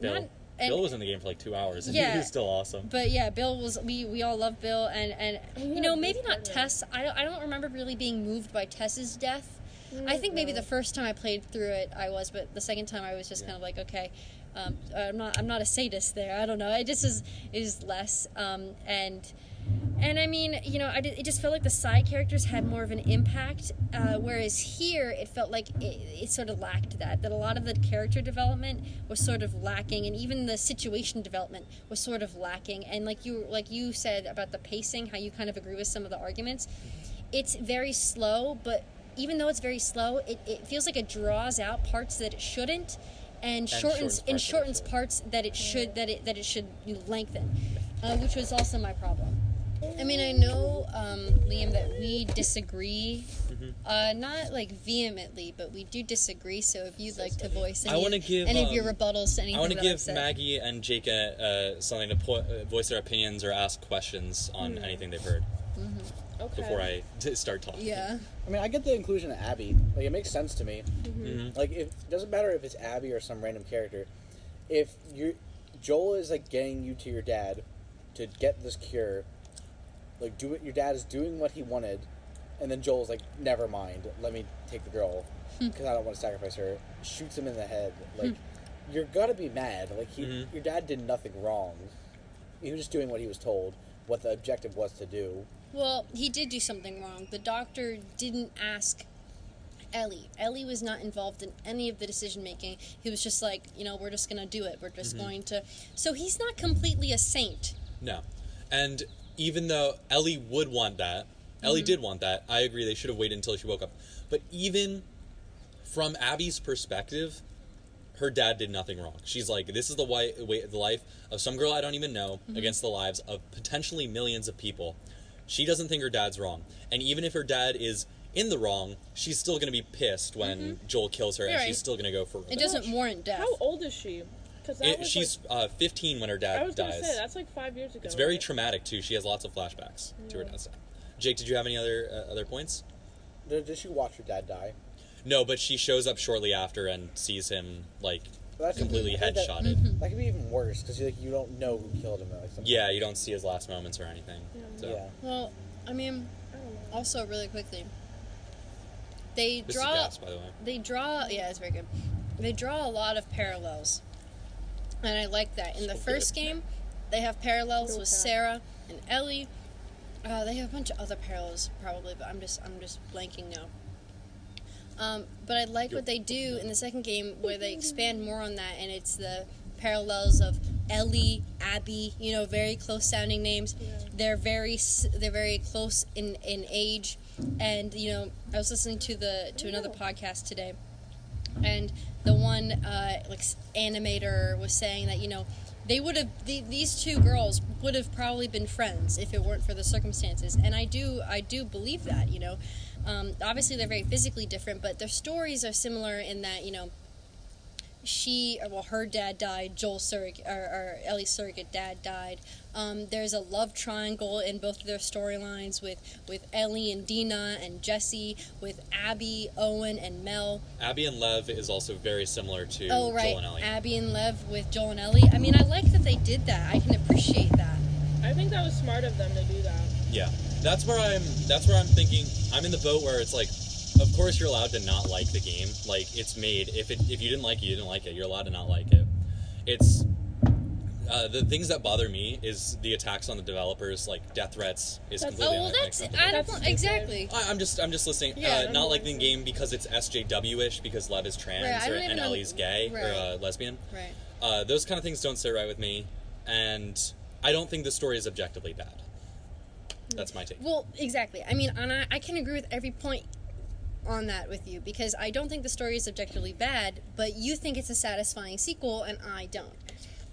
Bill. Bill was in the game for like 2 hours, and he was still awesome. But yeah, Bill was. We all love Bill, and maybe not Tess. I don't remember really being moved by Tess's death. I think maybe the first time I played through it I was, but the second time I was just kind of like, okay. I'm not a sadist there. I don't know. It just is less. And I mean, it just felt like the side characters had more of an impact. Whereas here, it felt like it sort of lacked that. That a lot of the character development was sort of lacking, and even the situation development was sort of lacking. And like you said about the pacing, how you kind of agree with some of the arguments, it's very slow. But even though it's very slow, it feels like it draws out parts that it shouldn't. And shortens parts that it should lengthen, which was also my problem. I mean, I know, Liam, that we disagree, not like vehemently, but we do disagree. So if you'd like to voice any of your rebuttals to anything, I want to give Maggie and Jake something to voice their opinions or ask questions on anything they've heard. Okay. Before I start talking. Yeah. I mean, I get the inclusion of Abby. Like, it makes sense to me. Like, it doesn't matter if it's Abby or some random character. If Joel is, like, getting you to your dad to get this cure, like, your dad is doing what he wanted, and then Joel's like, never mind, let me take the girl, because I don't want to sacrifice her, shoots him in the head. Like, you're gotta be mad. Like, your dad did nothing wrong. He was just doing what he was told, what the objective was to do. Well, he did do something wrong. The doctor didn't ask Ellie. Ellie was not involved in any of the decision-making. He was just like, we're just going to do it. We're just going to... So he's not completely a saint. No. And even though Ellie would want that, Ellie did want that, I agree they should have waited until she woke up. But even from Abby's perspective, her dad did nothing wrong. She's like, this is the life of some girl I don't even know against the lives of potentially millions of people. She doesn't think her dad's wrong. And even if her dad is in the wrong, she's still going to be pissed when Joel kills her, and she's still going to go for revenge. It doesn't warrant death. How old is she? She's 15 when her dad dies. I was going to say, that's like 5 years ago. It's very traumatic, too. She has lots of flashbacks to her dad's death. Jake, did you have any other points? Did she watch her dad die? No, but she shows up shortly after and sees him, like, completely headshotted. That could be even worse, because you don't know who killed him. Yeah, you don't see his last moments or anything. So. Yeah. Well, I mean, also really quickly, This is gas, by the way. yeah, it's very good. They draw a lot of parallels And I like that. In the first game, they have parallels with Sarah and Ellie. They have a bunch of other parallels, probably, but I'm just blanking now. But I like what they do in the second game, where they expand more on that, and it's the parallels of Ellie, Abby. Very close sounding names. Yeah. They're very close in age, and I was listening to another podcast today, and the one animator was saying that they would have these two girls would have probably been friends if it weren't for the circumstances, and I do believe that. Obviously they're very physically different, but their stories are similar in that her dad died, or Ellie's surrogate dad died. There's a love triangle in both of their storylines with Ellie and Dina and Jesse, with Abby, Owen, and Mel. Abby and Lev is also very similar to Joel and Ellie. Abby and Lev with Joel and Ellie. I mean, I like that they did that. I can appreciate that. I think that was smart of them to do that. Yeah, that's where I'm thinking. I'm in the boat where it's like, of course you're allowed to not like the game. Like, it's made. If you didn't like it, you didn't like it. You're allowed to not like it. It's the things that bother me is the attacks on the developers, like death threats is completely unacceptable. Exactly. I'm just listening. Yeah, not liking the game because it's SJW-ish, because Lev is trans and Ellie's gay or lesbian. Right. Those kind of things don't sit right with me, and I don't think the story is objectively bad. That's my take. Well, exactly. I mean, and I can agree with every point on that with you, because I don't think the story is objectively bad, but you think it's a satisfying sequel, and I don't.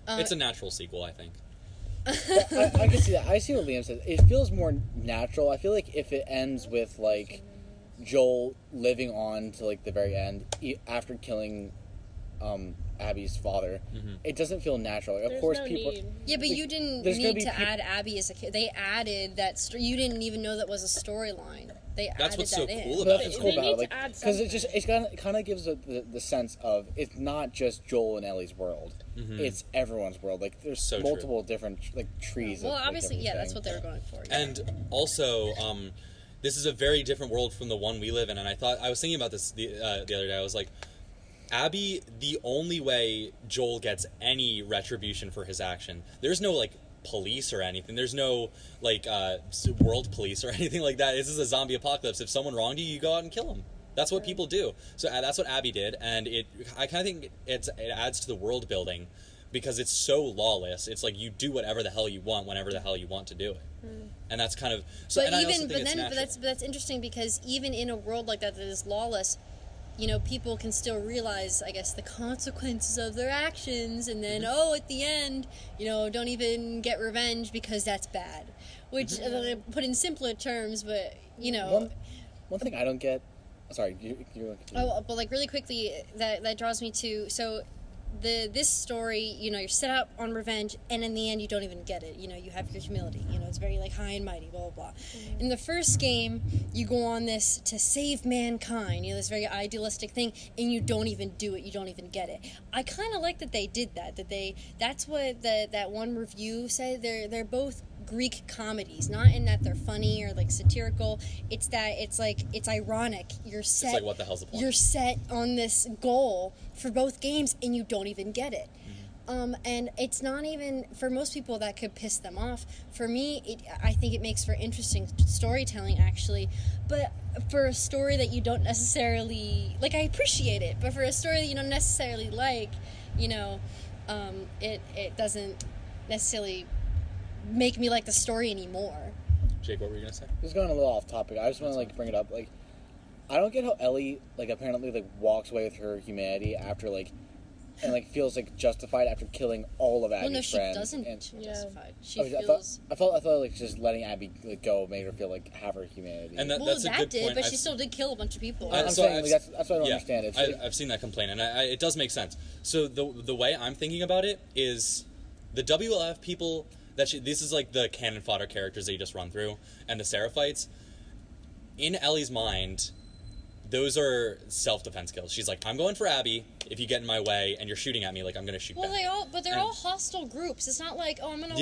It's a natural sequel, I think. I can see that. I see what Liam said. It feels more natural. I feel like if it ends with, like, Joel living on to, like, the very end, after killing Abby's father, it doesn't feel natural. Like, of course, no people... need. Yeah, but you didn't need to add Abby as a kid. They added that... You didn't even know that was a storyline. That's what's so cool But about that's it. cool about it, need to add because it kind of gives the sense of it's not just Joel and Ellie's world; it's everyone's world. Like there's So multiple different trees. Well, of, obviously, different that's things. what they were going for. Yeah. And also, this is a very different world from the one we live in. And I was thinking about this the other day. I was like, Abby, the only way Joel gets any retribution for his action, there's no like police or anything. There's no like world police or anything like that. This is a zombie apocalypse. If someone wronged you, you go out and kill them. That's what people do. So that's what Abby did, and I kind of think it adds to the world building, because it's so lawless. It's like you do whatever the hell you want whenever the hell you want to do it, and that's kind of so. But that's interesting, because even in a world like that is lawless, people can still realize, I guess, the consequences of their actions, and then, at the end, don't even get revenge because that's bad. Which, put in simpler terms, but, One thing I don't get... Sorry, you but, like, really quickly, that draws me to... So, this story, you're set up on revenge, and in the end you don't even get it. You have your humility. It's very like high and mighty, blah blah blah. In the first game, you go on this to save mankind, this very idealistic thing, and you don't even do it. You don't even get it. I kind of like that they did that. That's what that one review said. They're both Greek comedies, not in that they're funny or like satirical. It's that it's ironic. It's like, what the hell's the point? You're set on this goal for both games, and you don't even get it. And it's not even, for most people that could piss them off. For me, I think it makes for interesting storytelling, actually. But for a story that you don't necessarily like, I appreciate it. But for a story that you don't necessarily like, it doesn't necessarily make me like the story anymore. Jake, what were you gonna say? This is going a little off topic. I just want to bring it up. Like, I don't get how Ellie apparently walks away with her humanity after and feels justified after killing all of Abby's friends. Well, no, she doesn't feel justified. She feels. I thought just letting Abby go made her feel have her humanity. And that's a good point. But she still did kill a bunch of people. I'm saying that's what I don't understand. I've seen that complaint, and it does make sense. So the way I'm thinking about it is the WLF people. This is like the cannon fodder characters that you just run through, and the Seraphites. In Ellie's mind, those are self-defense kills. She's like, I'm going for Abby. If you get in my way and you're shooting at me, I'm going to shoot back. They're all hostile groups. It's not like, I'm gonna.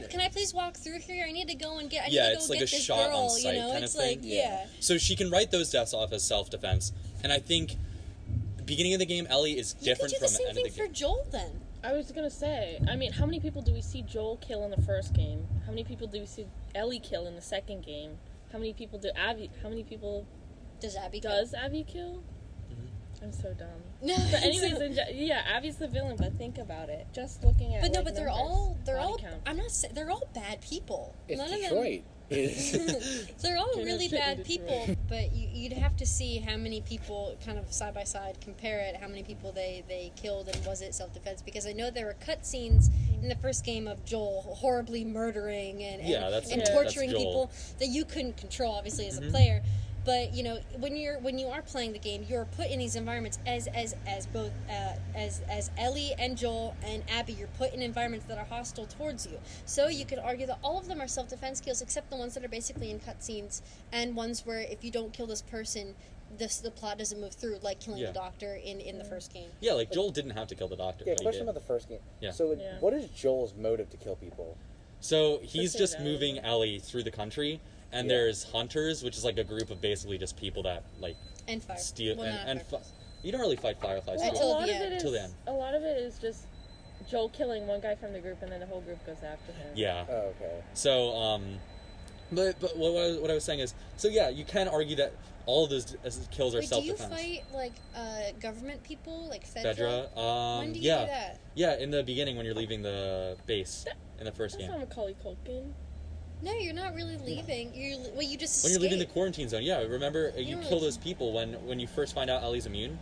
Can I please walk through here? I need to go and get. It's like a shot on sight kind of thing. So she can write those deaths off as self-defense, and I think beginning of the game, Ellie is different from the end of the game. You could do the same thing for Joel then. I was gonna say, I mean, how many people do we see Joel kill in the first game? How many people do we see Ellie kill in the second game? How many people does Abby kill? I'm so dumb. No, but anyways, Abby's the villain. But think about it. Just looking at. But they're all. Count. I'm not saying they're all bad people. It's None Detroit. They're all really bad people. But you'd have to see how many people, kind of side by side, compare it. How many people they killed, and was it self-defense? Because I know there were cutscenes in the first game of Joel horribly murdering and torturing people that you couldn't control, obviously, as a player. But when you are playing the game, you're put in these environments as both as Ellie and Joel and Abby. You're put in environments that are hostile towards you. So you could argue that all of them are self-defense kills, except the ones that are basically in cutscenes and ones where if you don't kill this person, the plot doesn't move through, like killing the doctor in the first game. Yeah, like Joel didn't have to kill the doctor. Yeah, question about the first game. Yeah. So what is Joel's motive to kill people? So he's just moving Ellie through the country. And there's hunters, which is like a group of basically just people that and fire. Steal you don't really fight fireflies. Well, till the end. A lot of it is just Joel killing one guy from the group, and then the whole group goes after him. Yeah. Oh, okay. So but what I was saying is, so yeah, you can argue that all of those kills are self-defense. Do you fight government people, like Fedra? When do you do that? Yeah, in the beginning when you're leaving the base in the first game. That's not Macaulay Culkin. No, you're not really leaving. You just when you're leaving the quarantine zone. Yeah, remember you kill those people when you first find out Ellie's immune.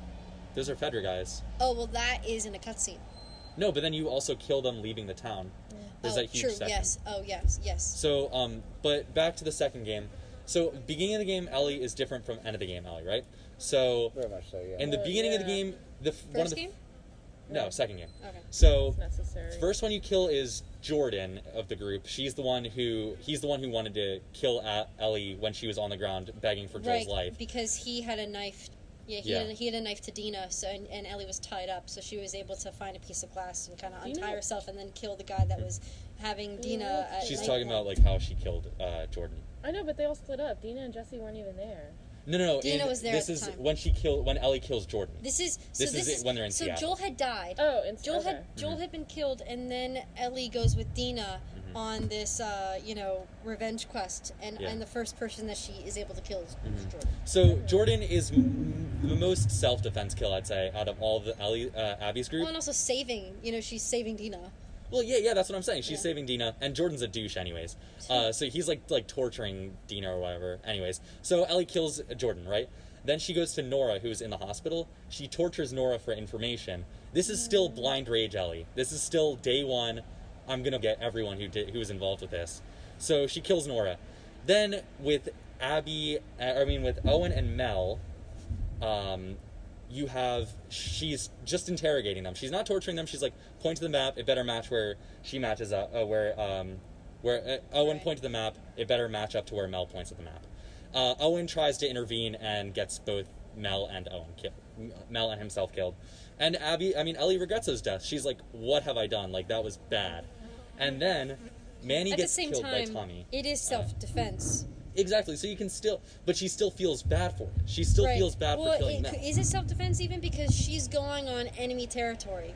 Those are Fedra guys. Oh well, that is in a cutscene. No, but then you also kill them leaving the town. There's that huge true. section. Yes. Oh yes. So but back to the second game. So beginning of the game, Ellie is different from end of the game, Ellie, right? So very much so. Yeah. In the beginning of the game, first game. No, second game. Okay. So first one you kill is Jordan of the group. He's the one who wanted to kill Ellie when she was on the ground begging for Joel's life. Because he had a knife. Yeah, he had a knife to Dina, and Ellie was tied up, so she was able to find a piece of glass and kind of untie herself and then kill the guy that was having Dina. She's talking about how she killed Jordan. I know, but they all split up. Dina and Jesse weren't even there. No. Dina was there this at the time. when Ellie kills Jordan. This is when they're in Seattle. So Joel had died. Oh, Joel had been killed, and then Ellie goes with Dina on this revenge quest, and the first person that she is able to kill is Jordan. So Jordan is the most self-defense kill, I'd say, out of all the Abby's group. Well, and also she's saving Dina. Well, yeah, that's what I'm saying. She's saving Dina, and Jordan's a douche, anyways. So he's like torturing Dina or whatever. Anyways, so Ellie kills Jordan, right? Then she goes to Nora, who's in the hospital. She tortures Nora for information. This is still blind rage Ellie. This is still day one. I'm gonna get everyone who was involved with this. So she kills Nora. Then with Owen and Mel, she's just interrogating them. She's not torturing them. She's like, point to the map. It better match where she matches up. Where Owen points to the map. It better match up to where Mel points at the map. Owen tries to intervene and gets both Mel and himself killed. And Ellie regrets those deaths. She's like, what have I done? Like, that was bad. And then Manny gets killed by Tommy. It is self-defense. Exactly. So you can still, but she still feels bad for it. She still feels bad for killing Mel. Is it self-defense even because she's going on enemy territory,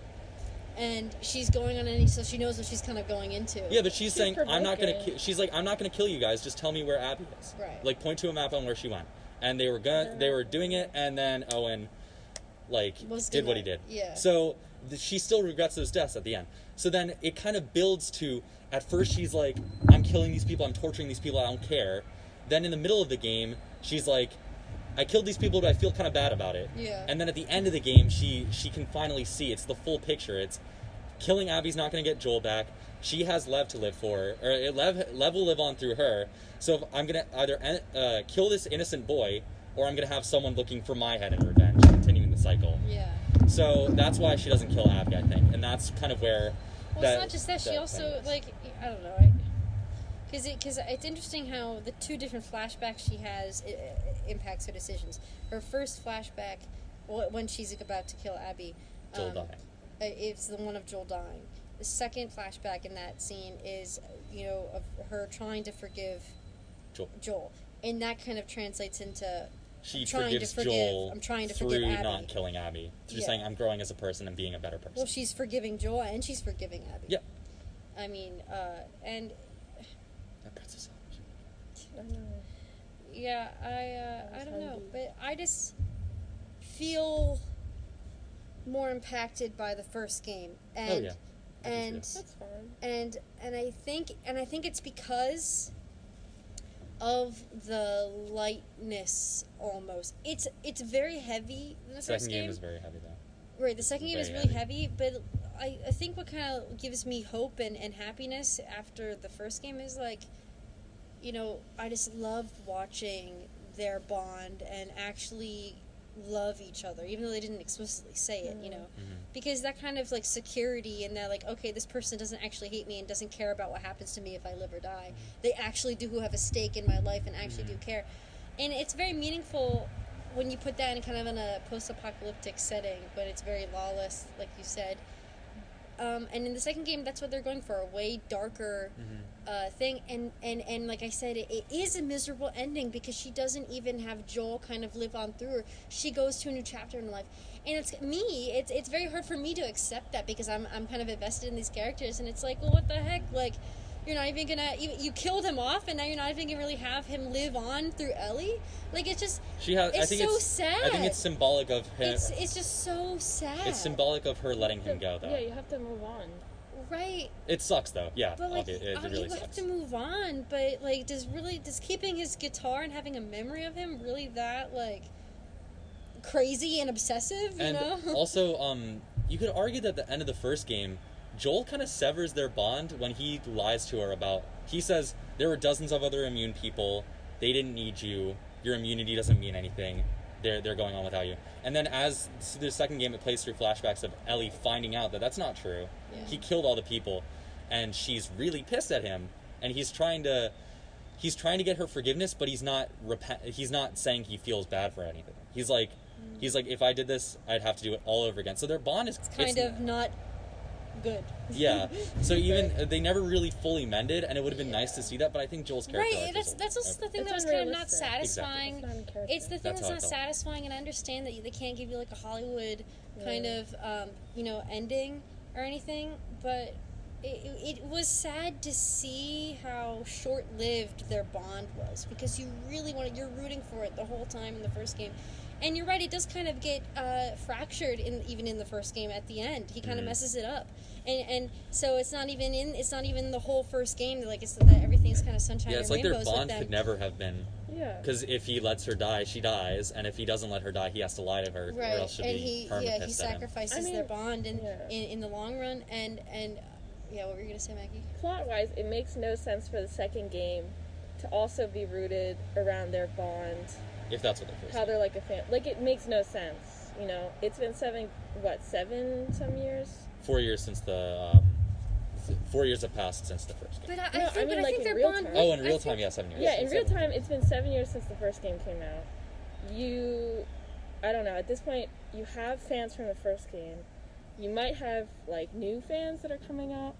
and she's going on enemy, so she knows what she's kind of going into. Yeah, but she's saying, I'm not gonna kill you guys. Just tell me where Abby is. Right. Like, point to a map on where she went. And they were doing it, and then Owen, did what he did. Yeah. So she still regrets those deaths at the end. So then it kind of builds to, at first she's like, I'm killing these people, I'm torturing these people, I don't care. Then in the middle of the game, she's like, I killed these people, but I feel kind of bad about it. Yeah. And then at the end of the game, she can finally see, it's the full picture. It's killing Abby's not going to get Joel back. She has Lev to live for, or Lev will live on through her. So if I'm going to either kill this innocent boy, or I'm going to have someone looking for my head in revenge, continuing the cycle. Yeah. So that's why she doesn't kill Abby, I think. And that's kind of where... Well, it's not just that. She also, I don't know, because it's interesting how the two different flashbacks she has impacts her decisions. Her first flashback, when she's about to kill Abby, Joel dying. It's the one of Joel dying. The second flashback in that scene is, of her trying to forgive Joel. And that kind of translates into she trying forgives to forgive. Joel I'm trying to through forgive Abby. not killing Abby. She's Yeah. saying, I'm growing as a person and being a better person. Well, she's forgiving Joel and she's forgiving Abby. Yep. I mean, and That princess I know. yeah, I don't know, but I just feel more impacted by the first game, and Oh, yeah. and That's fine. and I think it's because of the lightness almost. It's very heavy in the Second first game is very heavy, though. Right, the second game is Very really heavy, but I think what kind of gives me hope and happiness after the first game is, like, you know, I just loved watching their bond and actually love each other, even though they didn't explicitly say it, you know, because that kind of, like, security and that, like, okay, this person doesn't actually hate me and doesn't care about what happens to me if I live or die. They actually do have a stake in my life and actually do care. And it's very meaningful when you put that in kind of in a post-apocalyptic setting, but it's very lawless, like you said. And in the second game, that's what they're going for, a way darker thing. And like I said, it is a miserable ending because she doesn't even have Joel kind of live on through her. She goes to a new chapter in her life. And it's very hard for me to accept that because I'm kind of invested in these characters. And it's like, well, what the heck? Like, you're not even gonna, you killed him off, and now you're not even gonna really have him live on through Ellie. Like, it's just, it's so sad. I think it's symbolic of him. It's just so sad. It's symbolic of her letting him go, though. Yeah, you have to move on. Right. It sucks, though. Yeah, But, like, it really you sucks. have to move on, but, like, does keeping his guitar and having a memory of him really that, like, crazy and obsessive, you know? Also, you could argue that at the end of the first game, Joel kind of severs their bond when he lies to her about... He says, there were dozens of other immune people. They didn't need you. Your immunity doesn't mean anything. They're going on without you. And then as the second game, it plays through flashbacks of Ellie finding out that that's not true. Yeah. He killed all the people, and she's really pissed at him. And he's trying to get her forgiveness, but he's not saying he feels bad for anything. He's like, if I did this, I'd have to do it all over again. So their bond is kind of not good. Yeah. So even they never really fully mended, and it would have been nice to see that. But I think Joel's character. Right. That's also the thing It's that was kind of not unrealistic. satisfying. Exactly. It's the thing That's that's how I not felt. satisfying, and I understand that they can't give you like a Hollywood kind of ending or anything, but it was sad to see how short-lived their bond was because you're rooting for it the whole time in the first game. And you're right, it does kind of get fractured even in the first game at the end. He kind of messes it up. And so it's not even the whole first game, like it's that everything's kind of sunshine and it's like rainbows their bond with them. could never have been. Yeah. Because if he lets her die, she dies, and if he doesn't let her die, he has to lie to her, Right, or else she'll and be he perma pissed at him. sacrifices their bond in the long run. And yeah, what were you gonna say, Maggie? Plot-wise, it makes no sense for the second game to also be rooted around their bond. If that's what they're How they're like a fan. Like, it makes no sense, you know? It's been seven some years? 4 years since the 4 years have passed since the first game. But No, I mean, like, in their real bond. time. Oh, in real time, yeah, 7 years. Yeah, in real time, it's been 7 years since the first game came out. I don't know, at this point, you have fans from the first game. You might have, like, new fans that are coming up.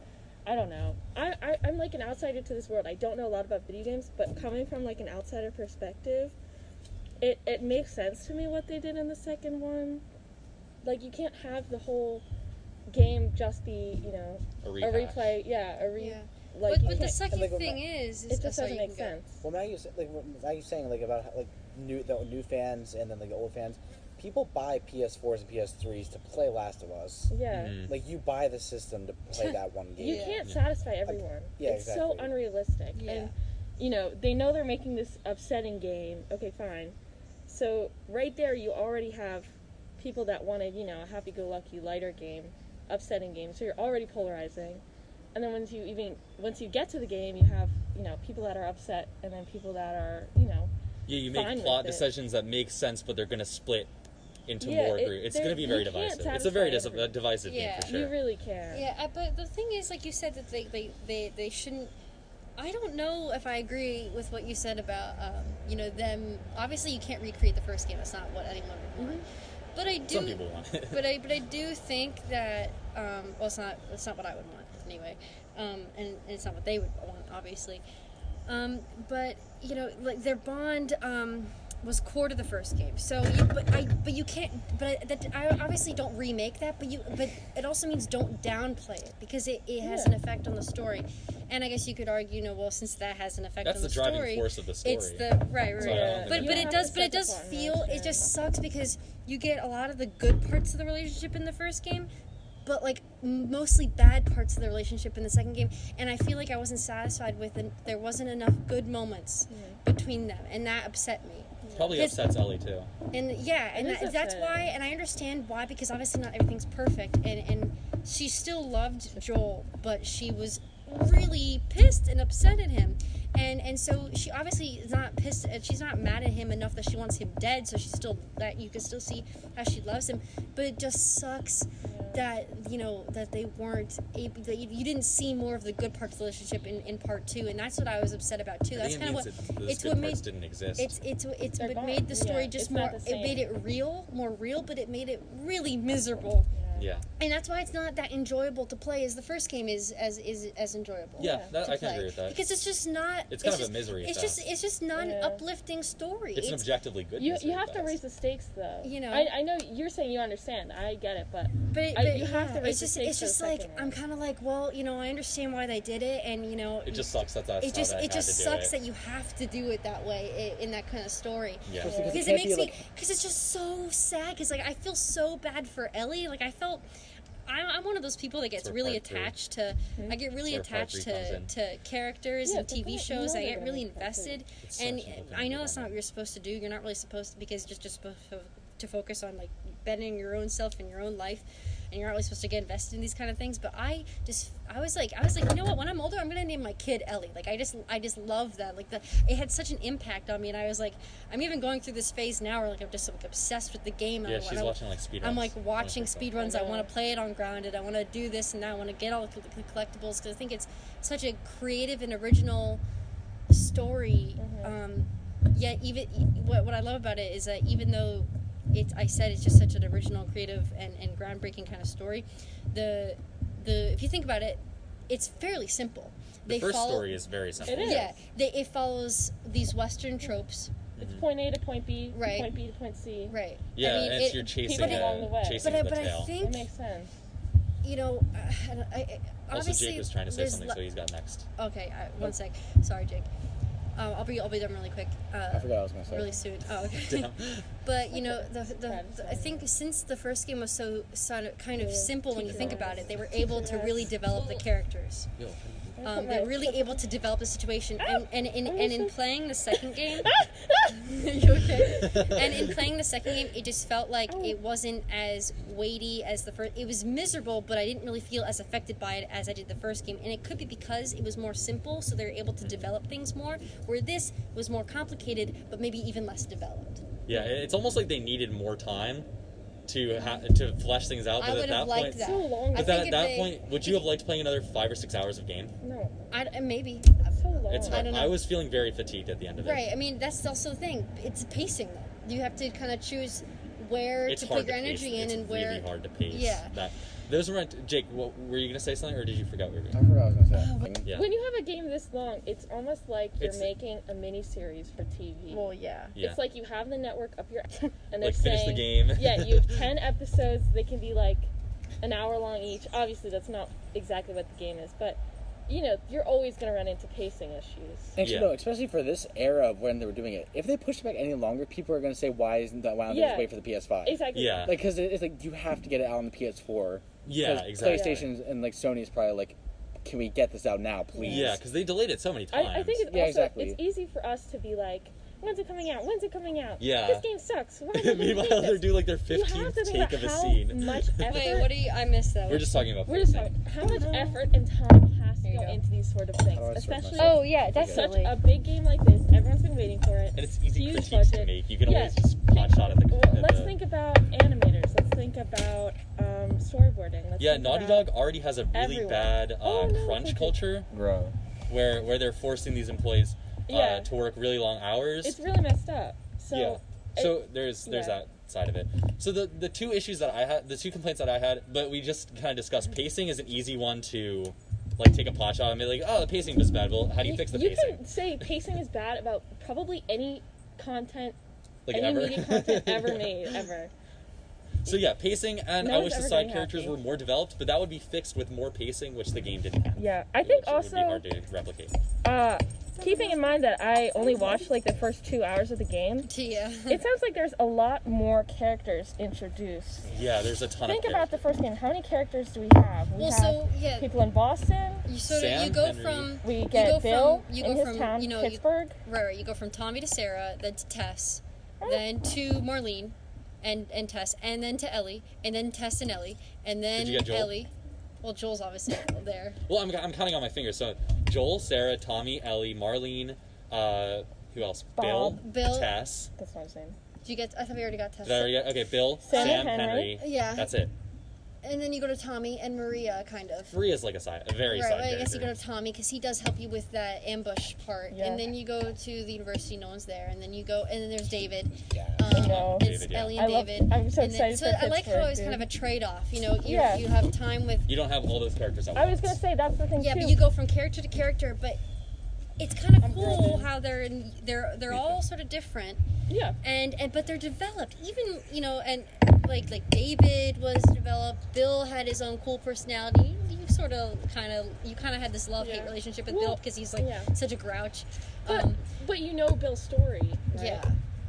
I don't know. I'm like an outsider to this world. I don't know a lot about video games, but coming from, like, an outsider perspective, it makes sense to me what they did in the second one. Like, you can't have the whole game just be, you know, A a rehash. replay. Yeah, like, But you the can't- second like, thing is it just sorry, doesn't you make can go. sense. Well, Maggie's saying like about like the new fans and then like the old fans. People buy PS4s and PS3s to play Last of Us. Yeah. Mhm. Like you buy the system to play that one game. You Yeah. can't satisfy everyone. Yeah, it's so exactly. unrealistic. Yeah. And, you know, they know they're making this upsetting game. Okay, fine. So, right there, you already have people that wanted, you know, a happy-go-lucky, lighter game, upsetting game. So you're already polarizing. And then once you get to the game, you have, you know, people that are upset and then people that are, you know, Yeah, you fine make with plot it. decisions that make sense, but they're going to split into Yeah, more it- groups. It's they're- going to be you very can't divisive. It's a satisfy very everyone. divisive Yeah. game for sure. you really can. Yeah, but the thing is, like you said, that they shouldn't. I don't know if I agree with what you said about them. Obviously, you can't recreate the first game. That's not what anyone would want. But I do. Some people want it. But I do think that it's not what I would want anyway, and it's not what they would want, obviously. But like their bond. was core to the first game. So, you can't. I obviously don't remake that. But it also means don't downplay it because it has an effect on the story. And I guess you could argue, well, since that has an effect on the story, that's the driving force of the story. It's the right. Yeah. But it does feel. It just sucks because you get a lot of the good parts of the relationship in the first game, but like mostly bad parts of the relationship in the second game, and I feel like I wasn't satisfied with it. There wasn't enough good moments between them, and that upset me. Probably upsets Ellie too. And that's why, and I understand why, because obviously not everything's perfect, and she still loved Joel, but she was really pissed and upset at him. And so she obviously is not pissed. She's not mad at him enough that she wants him dead. So she's still that you can still see how she loves him. But it just sucks that that they weren't able. That you didn't see more of the good parts of the relationship in part 2, and that's what I was upset about too. That's kind of what made didn't exist. It's what made the story just more. It made it more real, but it made it really miserable. Yeah. And that's why it's not that enjoyable to play as the first game is as enjoyable. Yeah, I can agree with that. Because it's just not. It's kind of a misery. It's just not an uplifting story. It's an objectively good. You have to raise the stakes though. I know you're saying you understand. I get it, but you have to raise the stakes. It's just like I'm kind of like, well, I understand why they did it, and it just sucks that that's it just sucks that you have to do it that way in that kind of story. Yeah. Because it makes me because it's just so sad. Because like I feel so bad for Ellie. Like I felt. I'm one of those people that gets really attached to. I get really attached to characters and TV shows. I get really invested, and I know that's not what you're supposed to do. You're not really supposed to because you're just supposed to focus on like bettering your own self and your own life, and you're not really supposed to get invested in these kind of things. But I was like, you know what? When I'm older, I'm gonna name my kid Ellie. Like I just love that. Like it had such an impact on me, and I was like, I'm even going through this phase now where like I'm just like obsessed with the game. Yeah, she's watching like speedruns. I'm like watching speedruns. I want to play it on Grounded. I want to do this and that. I want to get all the collectibles because I think it's such a creative and original story. Yet even what I love about it is that even though I said it's just such an original, creative, and groundbreaking kind of story. If you think about it, it's fairly simple. The first story is very simple. It is. Yeah, it follows these Western tropes. It's point A to point B, right. Point B to point C. Right. Yeah, and you're chasing along the way. Chasing the tail. I think that makes sense. Obviously, also, Jake was trying to say something, so he's got next. Okay, one sec. Sorry, Jake. I'll be done really quick. I forgot what I was going to say. Really soon. Oh, okay. But I think since the first game was so kind of simple when you think about it, they were able to really develop the characters. They're really able to develop the situation, and in playing the second game, you okay? And in playing the second game, it just felt like it wasn't as weighty as the first. It was miserable, but I didn't really feel as affected by it as I did the first game, and it could be because it was more simple, so they're able to develop things more. Where this was more complicated, but maybe even less developed. Yeah, it's almost like they needed more time to flesh things out. But I would have liked that. So long. But at that point, would you have liked playing another 5 or 6 hours of game? No. Maybe. So long. It's hard. I was feeling very fatigued at the end of it. Right. I mean, that's also the thing. It's pacing, though. You have to kind of choose where to put your energy in and where. It's really hard to pace. Yeah. Those were Jake. Were you gonna say something, or did you forget what you were I going? forgot what I was going to say. Yeah. When you have a game this long, it's almost like you're making a mini series for TV. Well, yeah. It's like you have the network up your and they're like saying, finish the game. Yeah, you have 10 episodes. They can be like an hour long each. Obviously, that's not exactly what the game is, but you're always going to run into pacing issues. Actually, no, especially for this era of when they were doing it. If they pushed it back any longer, people are going to say, why don't they just wait for the PS5? Exactly. Yeah. Like, because it's like, you have to get it out on the PS4. Yeah, exactly. PlayStation and like Sony's probably like, can we get this out now, please? Yeah, because they delayed it so many times. I think it's easy for us to be like, when's it coming out? When's it coming out? Yeah. This game sucks. Meanwhile, they do like their 15th take of a scene. Much effort. Wait, what do you? I missed that. We're just talking about. We're just talking how much effort and time has to go into these sort of things, especially. Oh yeah, definitely. Such a big game like this, everyone's been waiting for it. And it's easy huge critiques budget. to make. You can always just pot shot at the. Let's think about animators. Let's think about storyboarding. Let's Naughty Dog already has a really bad crunch culture. Bro. Where they're forcing these employees to work really long hours. It's really messed up. So there's that side of it. So the two issues that I had, the two complaints that I had, but we just kind of discussed. Pacing is an easy one to like take a pot shot and be like, oh, the pacing was bad. Well, how do you fix the pacing? You can say pacing is bad about probably any content like Any ever. media content ever made, ever. So yeah, pacing, and No I one's wish the ever side very characters happy. were more developed, but that would be fixed with more pacing, which the game didn't have. Yeah, I think Which would be also, hard to replicate. keeping in mind that I only watched like the first 2 hours of the game, Yeah. it sounds like there's a lot more characters introduced. Yeah, there's a ton Think of about the characters. first game. How many characters do we have? We Well, have so yeah, people in Boston. you sort of Sam, you go Henry. from We you get go Bill from you in go his from town, you know Pittsburgh. right, you go from Tommy to Sarah, then to Tess, Right. then to Marlene, and Tess, and then to Ellie, and then Tess and Ellie, and then Did you get Joel? Ellie. Well, Joel's obviously there. Well, I'm counting on my fingers. So Joel, Sarah, Tommy, Ellie, Marlene, who else? Bob. Bill. Tess. That's what I'm saying. Did you get? I thought we already got Tess. Did I already get? Okay, Bill, Sam Sam, and Henry. Henry. Yeah. That's it. And then you go to Tommy and Maria, kind of. Maria's like a very Right, side I guess you character. go to Tommy because he does help you with that ambush part, Yeah. and then you go to the university, no one's there, and then you go, and then there's David. Yeah. know. It's David, yeah. Ellie and I love- David. I'm so And then- excited So for I like how Pittsburgh, it was kind of dude. a trade-off. You know, Yeah. you have time with. You don't have all those characters at I was once. gonna say that's the thing Yeah, too. but you go from character to character, but it's kind of I'm cool grooving. how they're all sort of different, Yeah. and but they're developed. Even and like David was developed. Bill had his own cool personality. You sort of kind of had this love-hate Yeah. relationship with Well, Bill because he's like yeah. such a grouch. But you know Bill's story, right? Yeah.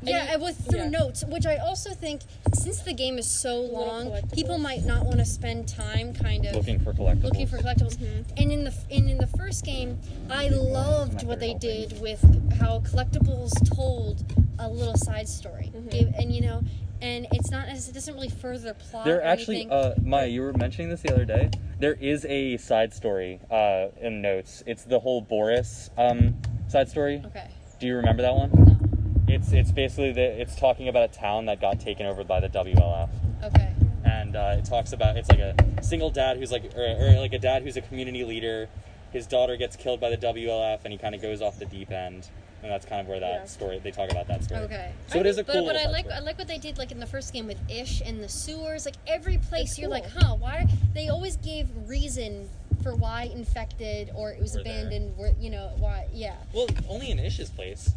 And Yeah, you- and with through yeah. notes, which I also think, since the game is so Little long, collectibles. people might not want to spend time kind of Looking for collectibles. looking for collectibles. Mm-hmm. And in the first game, I loved what they did with how collectibles told a little side story, Mm-hmm. and it's not as it doesn't really further the plot. There or actually, anything. Maya, you were mentioning this the other day. There is a side story in notes. It's the whole Boris side story. Okay. Do you remember that one? No. It's basically it's talking about a town that got taken over by the WLF, Okay. and it talks about it's like a single dad who's like or like a dad who's a community leader. His daughter gets killed by the WLF, and he kind of goes off the deep end, and that's kind of where that Yeah. story they talk about that story. Okay. So it is a But cool. but I side like story. I like what they did like in the first game with Ish and the sewers, like every place That's you're like, cool. why they always gave reason for why infected or it was Were there. abandoned, why Well, only in Ish's place.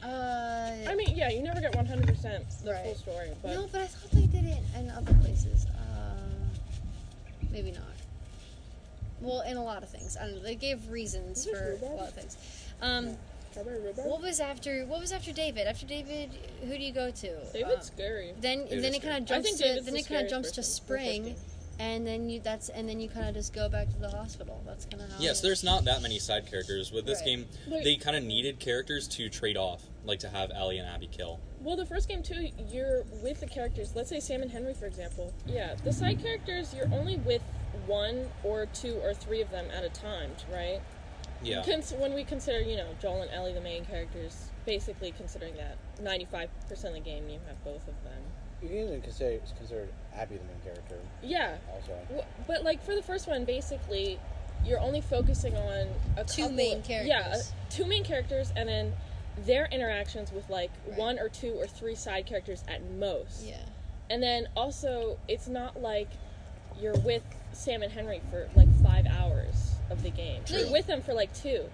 I mean, yeah, you never get 100% the Right. full story, but no, but I thought they did it in other places. Maybe not. Well, in a lot of things, I don't know. They gave reasons Is this for rhubarb? a lot of things. strawberry rhubarb. What was after David? After David, who do you go to? David's scary. Then David's then it kind of I jumps think to David's then the it kind of scariest jumps to person, the first spring, game. and then you kind of just go back to the hospital. That's kind of how. Yes, there's not that many side characters. With this Right. game, Like- they kind of needed characters to trade off, like to have Ellie and Abby kill. Well, the first game too, you're with the characters. Let's say Sam and Henry, for example. Yeah, the side characters, you're only with one or two or three of them at a time, right? Yeah. When we consider, Joel and Ellie the main characters, basically considering that 95% of the game you have both of them. You can even consider Abby the main character Yeah, also. but like for the first one, basically, you're only focusing on Two main characters. Yeah, two main characters, and then their interactions with like Right. one or two or three side characters at most. Yeah. And then also, it's not like you're with Sam and Henry for like 5 hours of the game. True. You're with them for like 2.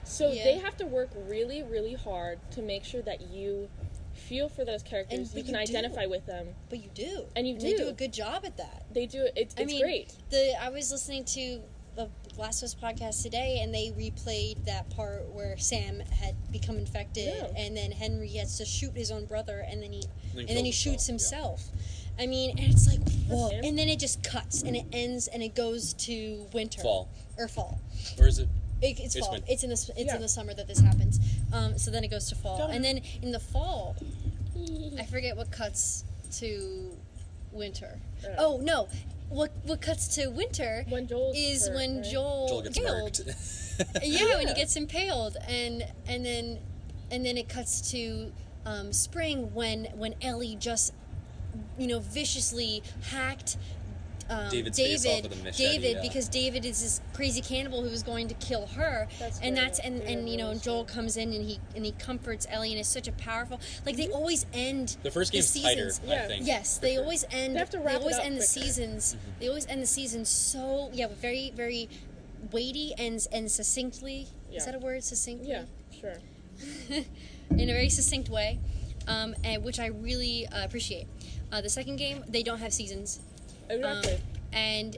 So Yeah. they have to work really, really hard to make sure that you feel for those characters. but You can you do. identify with them. But you do, And you They do. do a good job at that. They do it. It's I mean, great. I was listening to the Last of Us podcast today, and they replayed that part where Sam had become infected, Yeah. and then Henry has to shoot his own brother, and then he kills shoots himself, himself. I mean, and it's like whoa, him. and then it just cuts, and it ends, and it goes to winter Fall. or fall. Or is it? It's fall. winter. It's in Yeah. the summer that this happens. So then it goes to fall, Don't- and then in the fall, I forget what cuts to winter. Yeah. Oh no, what cuts to winter When Joel's is hurt, when right? Joel Joel gets impaled. murked. Yeah, when he gets impaled, and then it cuts to spring when Ellie just viciously hacked. David's face off with a machete, yeah. Because David is this crazy cannibal who was going to kill her, That's and right. that's and Yeah, Joel comes in and he comforts Ellie, and it's such a powerful they always end The first game's tighter, seasons. Yeah. I think. Yes, for they sure. always end. They have to wrap it always up end the quicker. seasons. They always end the seasons so very very weighty and succinctly. Is Yeah. that a word? Succinctly. Yeah, sure. In a very succinct way. and which I really appreciate. The second game, they don't have seasons. Exactly. And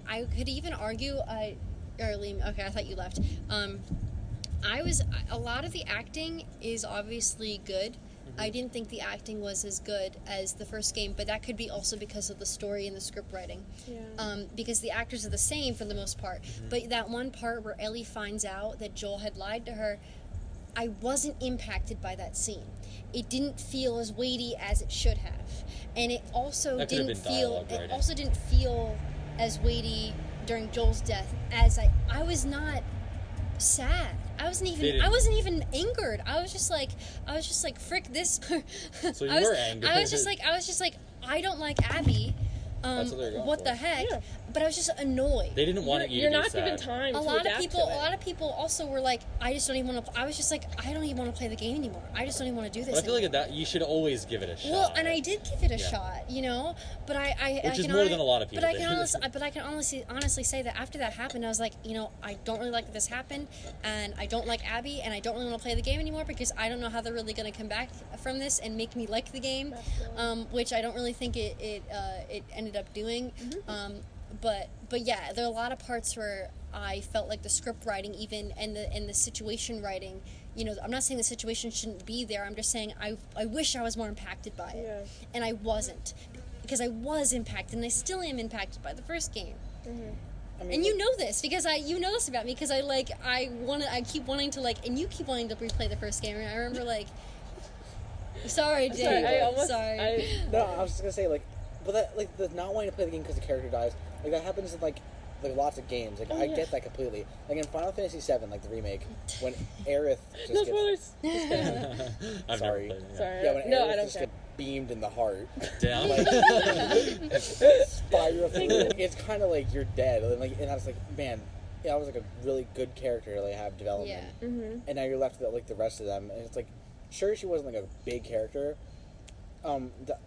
I could even argue, or Liam, okay, I thought you left. A lot of the acting is obviously good. I didn't think the acting was as good as the first game, but that could be also because of the story and the script writing. Yeah. Because the actors are the same for the most part. But that one part where Ellie finds out that Joel had lied to her, I wasn't impacted by that scene. It didn't feel as weighty as it should have, and it also That could have didn't been feel. dialogue It writing. also didn't feel as weighty during Joel's death as I was not sad. I wasn't even angered. I was just like frick this. So you I was, were angry. I was just like I don't like Abby. That's what they're going What for. the heck? Yeah. But I was just annoyed. They didn't want you You're to be not sad. given time A to lot adapt of people to it. also were like, I just don't even want to. I was just like, I don't even want to play the game anymore. I just don't even want to do this. But I feel like anymore. at that you should always give it a shot. Well, and I did give it a Yeah. shot, you know. But Which is more than a lot of people But I do. can honestly say that after that happened, I was like, you know, I don't really like that this happened, and I don't like Abby, and I don't really want to play the game anymore because I don't know how they're really going to come back from this and make me like the game, which I don't really think it ended up doing. But yeah, there are a lot of parts where I felt like the script writing even and the situation writing, you know, I'm not saying the situation shouldn't be there. I'm just saying I wish I was more impacted by it. Yeah. And I wasn't, because I was impacted and I still am impacted by the first game. I mean, And you know this because you know this about me because I keep wanting to and you keep wanting to replay the first game. And I remember sorry, Dave. Sorry. No, I was just gonna say but that the not wanting to play the game because the character dies, that happens in lots of games. I get that completely. Like in Final Fantasy VII, the remake, when Aerith just No gets spoilers. I've Sorry. never played it. Sorry. yeah, when No, Aerith I don't just care. gets beamed in the heart, Damn. spiral thing. It's kind of like you're dead, and I was like, man, I was a really good character to have development, Yeah. and now you're left with the rest of them, and it's sure she wasn't a big character. I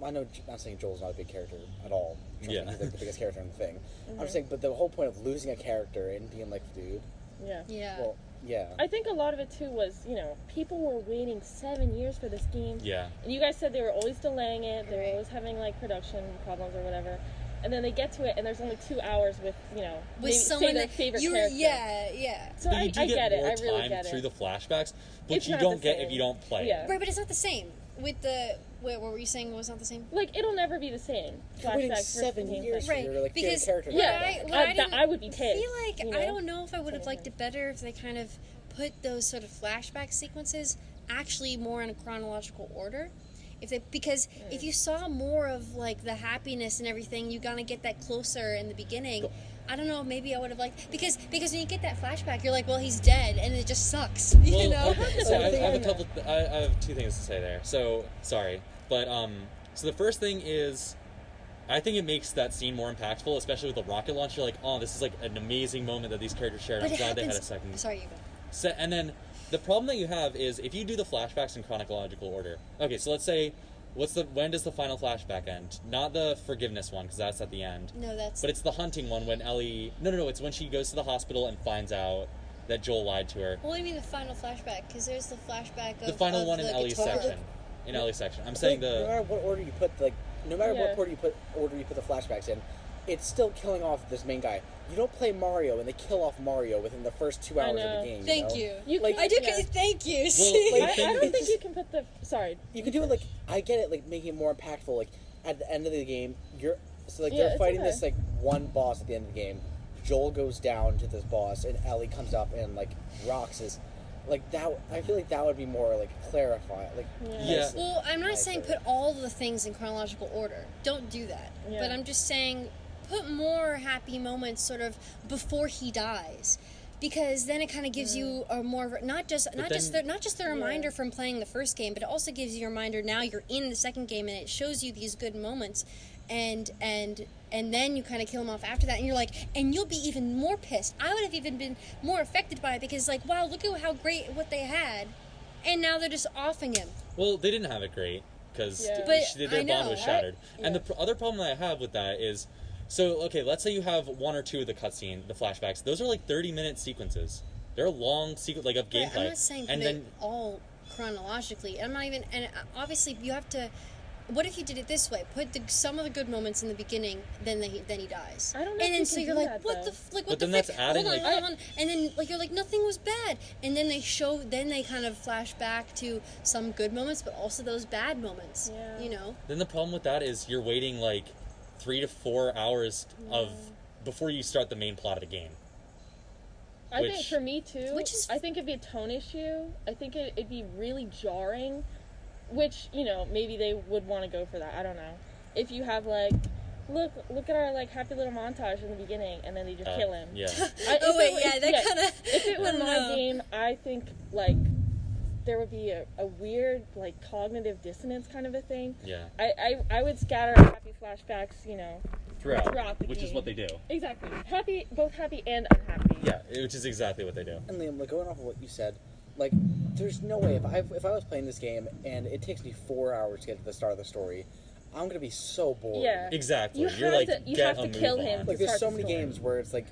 know, not saying Joel's not a big character at all. Yeah. He's the biggest character in the thing. I'm just saying, but the whole point of losing a character and being dude, Yeah. Yeah. well, yeah. I think a lot of it too was, people were waiting 7 years for this game. Yeah. And you guys said they were always delaying it, they were always having production problems or whatever. And then they get to it and there's only 2 hours with, maybe, someone say their that favorite you character. yeah. So But I you do get it. more I really time get it. through the flashbacks, which It's you not don't the get same. if you don't play Yeah. it. Right, but it's not the same with the. What were you saying was not the same? It'll never be the same. You're waiting Flashbacks versus 7 gameplay. years for Right, your because favorite character. Yeah. what I didn't I would be pissed. feel like you know? I don't know if I would have liked it better if they kind of put those sort of flashback sequences actually more in a chronological order. Because if you saw more of the happiness and everything, you're gonna get that closer in the beginning. I don't know. Maybe I would have liked because when you get that flashback, you're like, well, he's dead, and it just sucks. You know. Okay, so I have two things to say there. So sorry, but so the first thing is, I think it makes that scene more impactful, especially with the rocket launch. You're like, oh, this is an amazing moment that these characters shared. But I'm it glad they had a happens. second. Sorry, you go. And then the problem that you have is if you do the flashbacks in chronological order. Okay, so let's say, when does the final flashback end? Not the forgiveness one, because that's at the end. No, that's. But it's the hunting one when Ellie. No. It's when she goes to the hospital and finds out that Joel lied to her. What do you mean the final flashback? Because there's the flashback of The final of one in the Ellie's guitar. section. In Ellie's section. I'm No saying matter what order you put, no matter Yeah. what order you put the flashbacks in, it's still killing off this main guy. You don't play Mario and they kill off Mario within the first 2 hours of know. the game. Thank you. you. know? You Like- can't- I do. yeah. Thank you. Well, See? like- I don't It's think you just- can put the. Sorry. You can do it I get it, making it more impactful. At the end of the game, Yeah, they're it's fighting okay. this one boss at the end of the game. Joel goes down to this boss and Ellie comes up and rocks his. That, I feel that would be more clarify. Yeah. Well, I'm not nicer. saying put all the things in chronological order. Don't do that. Yeah. But I'm just saying put more happy moments sort of before he dies. Because then it kind of gives you a more not just the reminder from playing the first game, but it also gives you a reminder now you're in the second game and it shows you these good moments, and then you kind of kill him off after that, and you're like, and you'll be even more pissed. I would have even been more affected by it because wow, look at how great what they had, and now they're just offing him. Well, they didn't have it great because Yeah. But their I know, bond was right? shattered. And the other problem that I have with that is, so okay, let's say you have one or two of the cutscene, the flashbacks. Those are 30-minute sequences. They're long sequence of Right, gameplay. I'm not saying put and it then all chronologically. I'm not even, and obviously you have to. What if you did it this way? Put some of the good moments in the beginning, then he dies. I don't know. And then if so you you're can do like, that, what though. the like, But what the then that's frick? adding, Hold on, like- hold on. And then like you're like nothing was bad, and then they kind of flash back to some good moments, but also those bad moments. Yeah. You know. Then the problem with that is you're waiting like 3 to 4 hours of before you start the main plot of the game. I think Which- for me too. Which is- I think it'd be a tone issue. I think it'd be really jarring. Which, you know, maybe they would want to go for that. I don't know. If you have like, look at our like happy little montage in the beginning, and then they just kill him. Yeah. Oh wait, yeah, that kind of. If it were my game, I think like there would be a weird like cognitive dissonance kind of a thing. Yeah. I would scatter happy flashbacks, you know, Throughout, the which is game. what they do. Exactly. Happy, both happy and unhappy. Yeah, which is exactly what they do. And Liam, like, going off of what you said, like, there's no way if I was playing this game and it takes me 4 hours to get to the start of the story, I'm gonna be so bored. Yeah. Exactly. You You're have like, to- you get have a to kill move him. on. Like, there's Start so the many story. games where it's like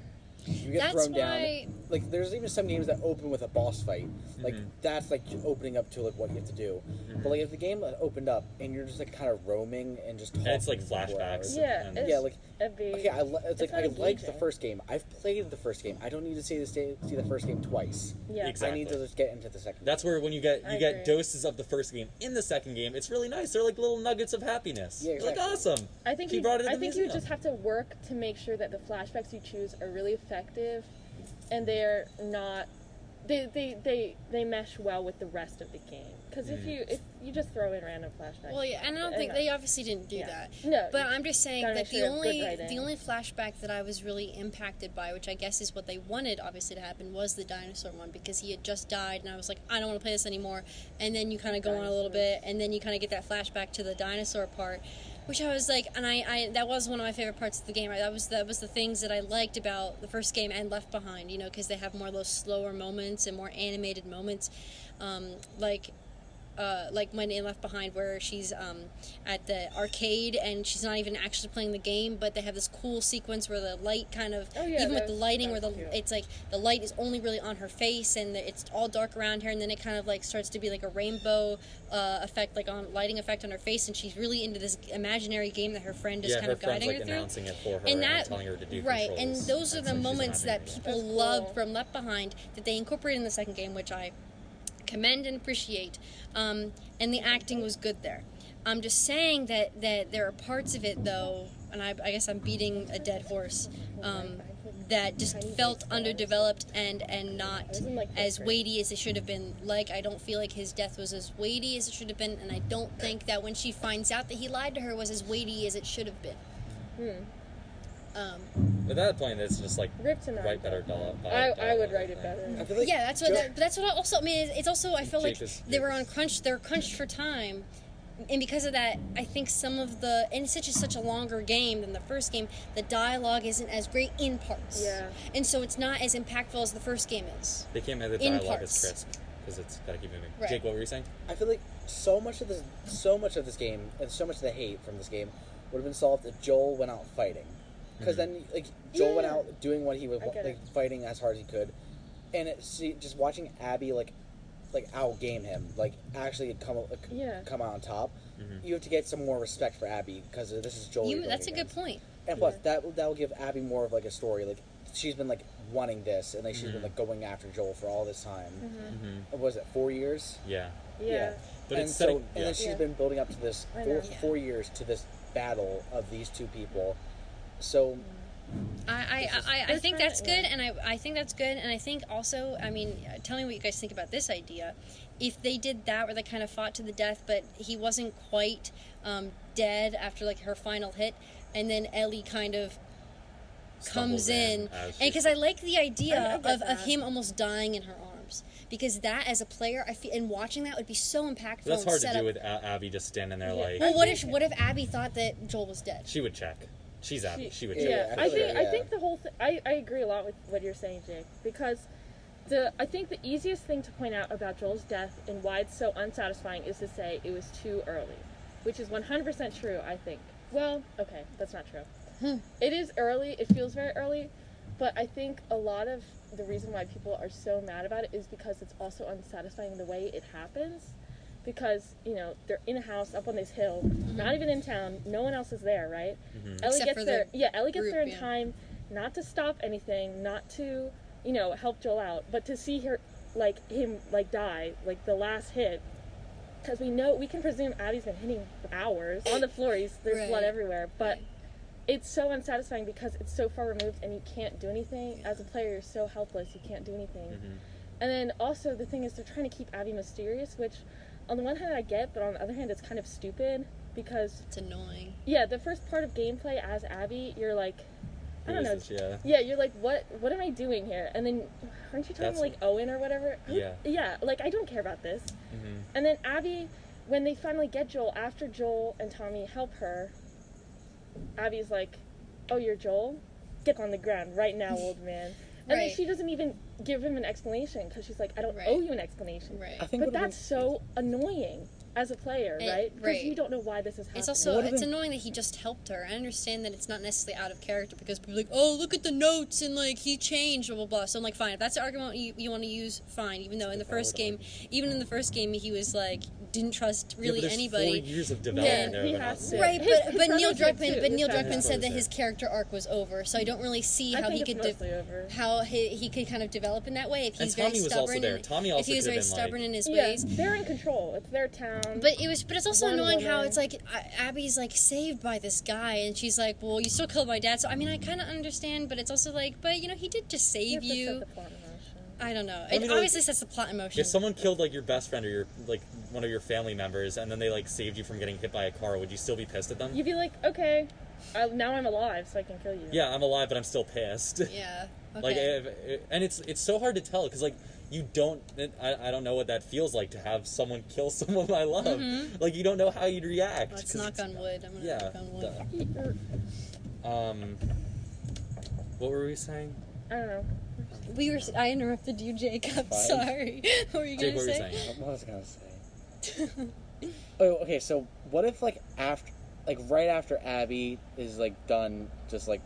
you get That's thrown why- down. Like, there's even some games that open with a boss fight. Like, Mhm. that's like opening up to like what you have to do. But like, if the game opened up and you're just like kind of roaming and just talking And it's like for 4 flashbacks. hours. Yeah. And- It's, Yeah, like, it'd be, okay, it's like not I liked the engaging. first game. I've played the first game. I don't need to see the first game twice. Yeah. Exactly. I need to just get into the second. That's where when you get I get agree. doses of the first game in the second game, it's really nice. They're like little nuggets of happiness. Yeah, You're like, exactly. awesome. I think He you, brought it in I the think you museum. just have to work to make sure that the flashbacks you choose are really effective, and they're not. They mesh well with the rest of the game. Because if you just throw in random flashbacks. Well, yeah, and I don't think they obviously didn't do Yeah. that. No, But I'm just saying gotta that make sure the you have good writing. only flashback that I was really impacted by, which I guess is what they wanted obviously to happen, was the dinosaur one, because he had just died, and I was like, I don't want to play this anymore. And then you kind of go on a little bit, and then you kind of get that flashback to the dinosaur part, which I was like, and I that was one of my favorite parts of the game. Right? That was the things that I liked about the first game and Left Behind, you know, because they have more of those slower moments and more animated moments, like when in Left Behind, where she's at the arcade and she's not even actually playing the game, but they have this cool sequence where the light kind of, Oh, yeah, even with that the was- lighting, that where was cute. it's like the light is only really on her face and it's all dark around her, and then it kind of like starts to be like a rainbow effect, like on lighting effect on her face, and she's really into this imaginary game that her friend is Yeah, kind her of friend's guiding like her through. announcing it for her And that, telling her to do right, and controls. those are the so she's moments that imagining it. people That's cool. loved from Left Behind that they incorporated in the second game, which I commend and appreciate. And the acting was good there. I'm just saying that there are parts of it, though, and I guess I'm beating a dead horse, that just felt underdeveloped and not as weighty as it should have been. Like, I don't feel like his death was as weighty as it should have been, and I don't think that when she finds out that he lied to her was as weighty as it should have been. At that point, it's just like Rip to write better dialogue. I would write it better. I feel like Yeah, that's what. Joe- That's what. I also, I mean, it's also. I feel like Jake is- they were on crunch. They're crunched for time, and because of that, I think some of the, and it's such a longer game than the first game. The dialogue isn't as great in parts. Yeah. And so it's not as impactful as the first game is. They can't make the In dialogue parts. as crisp because it's gotta keep moving. Right. Jake, what were you saying? I feel like so much of this game and so much of the hate from this game would have been solved if Joel went out fighting. Because then, like, Joel went Yeah. out doing what he was I get like it. fighting as hard as he could, and just watching Abby like outgame him, like actually come out on top. You have to get some more respect for Abby because this is Joel. you're going That's a good against. point. And plus, that will give Abby more of like a story. Like she's been like wanting this, and like she's been like going after Joel for all this time. What was it 4 years? Yeah. Yeah. But and it's so, setting, and yeah. then she's been building up to this I know. 4 years to this battle of these two people. So I think trying that's to- good, and I think that's good, and I think also, I mean, tell me what you guys think about this idea. If they did that, where they kind of fought to the death, but he wasn't quite dead after like her final hit, and then Ellie kind of comes Stumbles in, in as and she's- because I like the idea I get of that. him almost dying in her arms, because that as a player, I feel, and watching that would be so impactful. That's and hard set to do up- with Abby just standing there like Well, what if Abby thought that Joel was dead? she would check. She's Abby. She would check. Yeah, I I feel think that, I think the whole thing. I agree a lot with what you're saying, Jake, because I think the easiest thing to point out about Joel's death and why it's so unsatisfying is to say it was too early, which is 100% true. I think. Well, okay, that's not true. It is early. It feels very early, But I think a lot of the reason why people are so mad about it is because it's also unsatisfying the way it happens. Because, you know, they're in a house up on this hill, not even in town, no one else is there, right? Ellie Except gets for there. the Yeah, Ellie gets group, there in yeah. time, not to stop anything, not to, you know, help Joel out, but to see her, like, him, like, die, like, the last hit. Because we can presume Abby's been hitting for hours on the floor. There's Right. blood everywhere, but it's so unsatisfying because it's so far removed and you can't do anything. As a player, you're so helpless, you can't do anything. And then also the thing is they're trying to keep Abby mysterious, which on the one hand I get, but on the other hand it's kind of stupid because It's annoying. yeah, the first part of gameplay as Abby, you're like, I don't know. Yeah. Yeah, you're like, what am I doing here? And then aren't you talking That's- like Owen or whatever? Yeah. Yeah, like I don't care about this. And then Abby, when they finally get Joel, after Joel and Tommy help her, Abby's like, oh, you're Joel? Get on the ground right now, old man. And then Right. she doesn't even give him an explanation because she's like, I don't Right. owe you an explanation. Right. I think But would've that's so annoying as a player, right? Because right. you don't know why this is happening. It's also What if it's it- annoying that he just helped her. I understand that it's not necessarily out of character because people are like, oh, look at the notes and like he changed, blah blah blah. So I'm like, fine, if that's the argument you want to use, fine. Even though in the first game, he was like didn't trust really yeah, but anybody. 4 years of development there. he but has not- to. Right, His but Neil brothers did Druckmann, too. but Neil His Druckmann brothers said that did. his character arc was over. So I don't really see I how think he it's could mostly over. how he could kind of develop in that way if And he's Tommy very was stubborn. also there. and- Tommy if also he was could very have been, like- stubborn in his Yeah, ways. they're in control. It's their town. But it's also One annoying how woman. it's like Abby's like saved by this guy and she's like, well, you still killed my dad. So I mean, I kind of understand, but it's also like, but you know, he did just You save have to set you. the plot in motion. I don't know. I It mean, obviously like, sets the plot in motion. If someone killed like your best friend or your like one of your family members, and then they like saved you from getting hit by a car, would you still be pissed at them? You'd be like, okay, now I'm alive, so I can kill you. Yeah, I'm alive, but I'm still pissed. Yeah. Okay. Like, and it's so hard to tell because like you don't. I don't know what that feels like to have someone kill someone I love. Like you don't know how you'd react. Let's 'cause knock it's- on wood. I'm gonna Yeah. knock on wood. What were we saying? I don't know. I interrupted you, Jacob. Fine. Sorry. What were you Jake, gonna what were you say? saying? What was I gonna say? Oh, okay. So what if like after, like right after Abby is like done, just like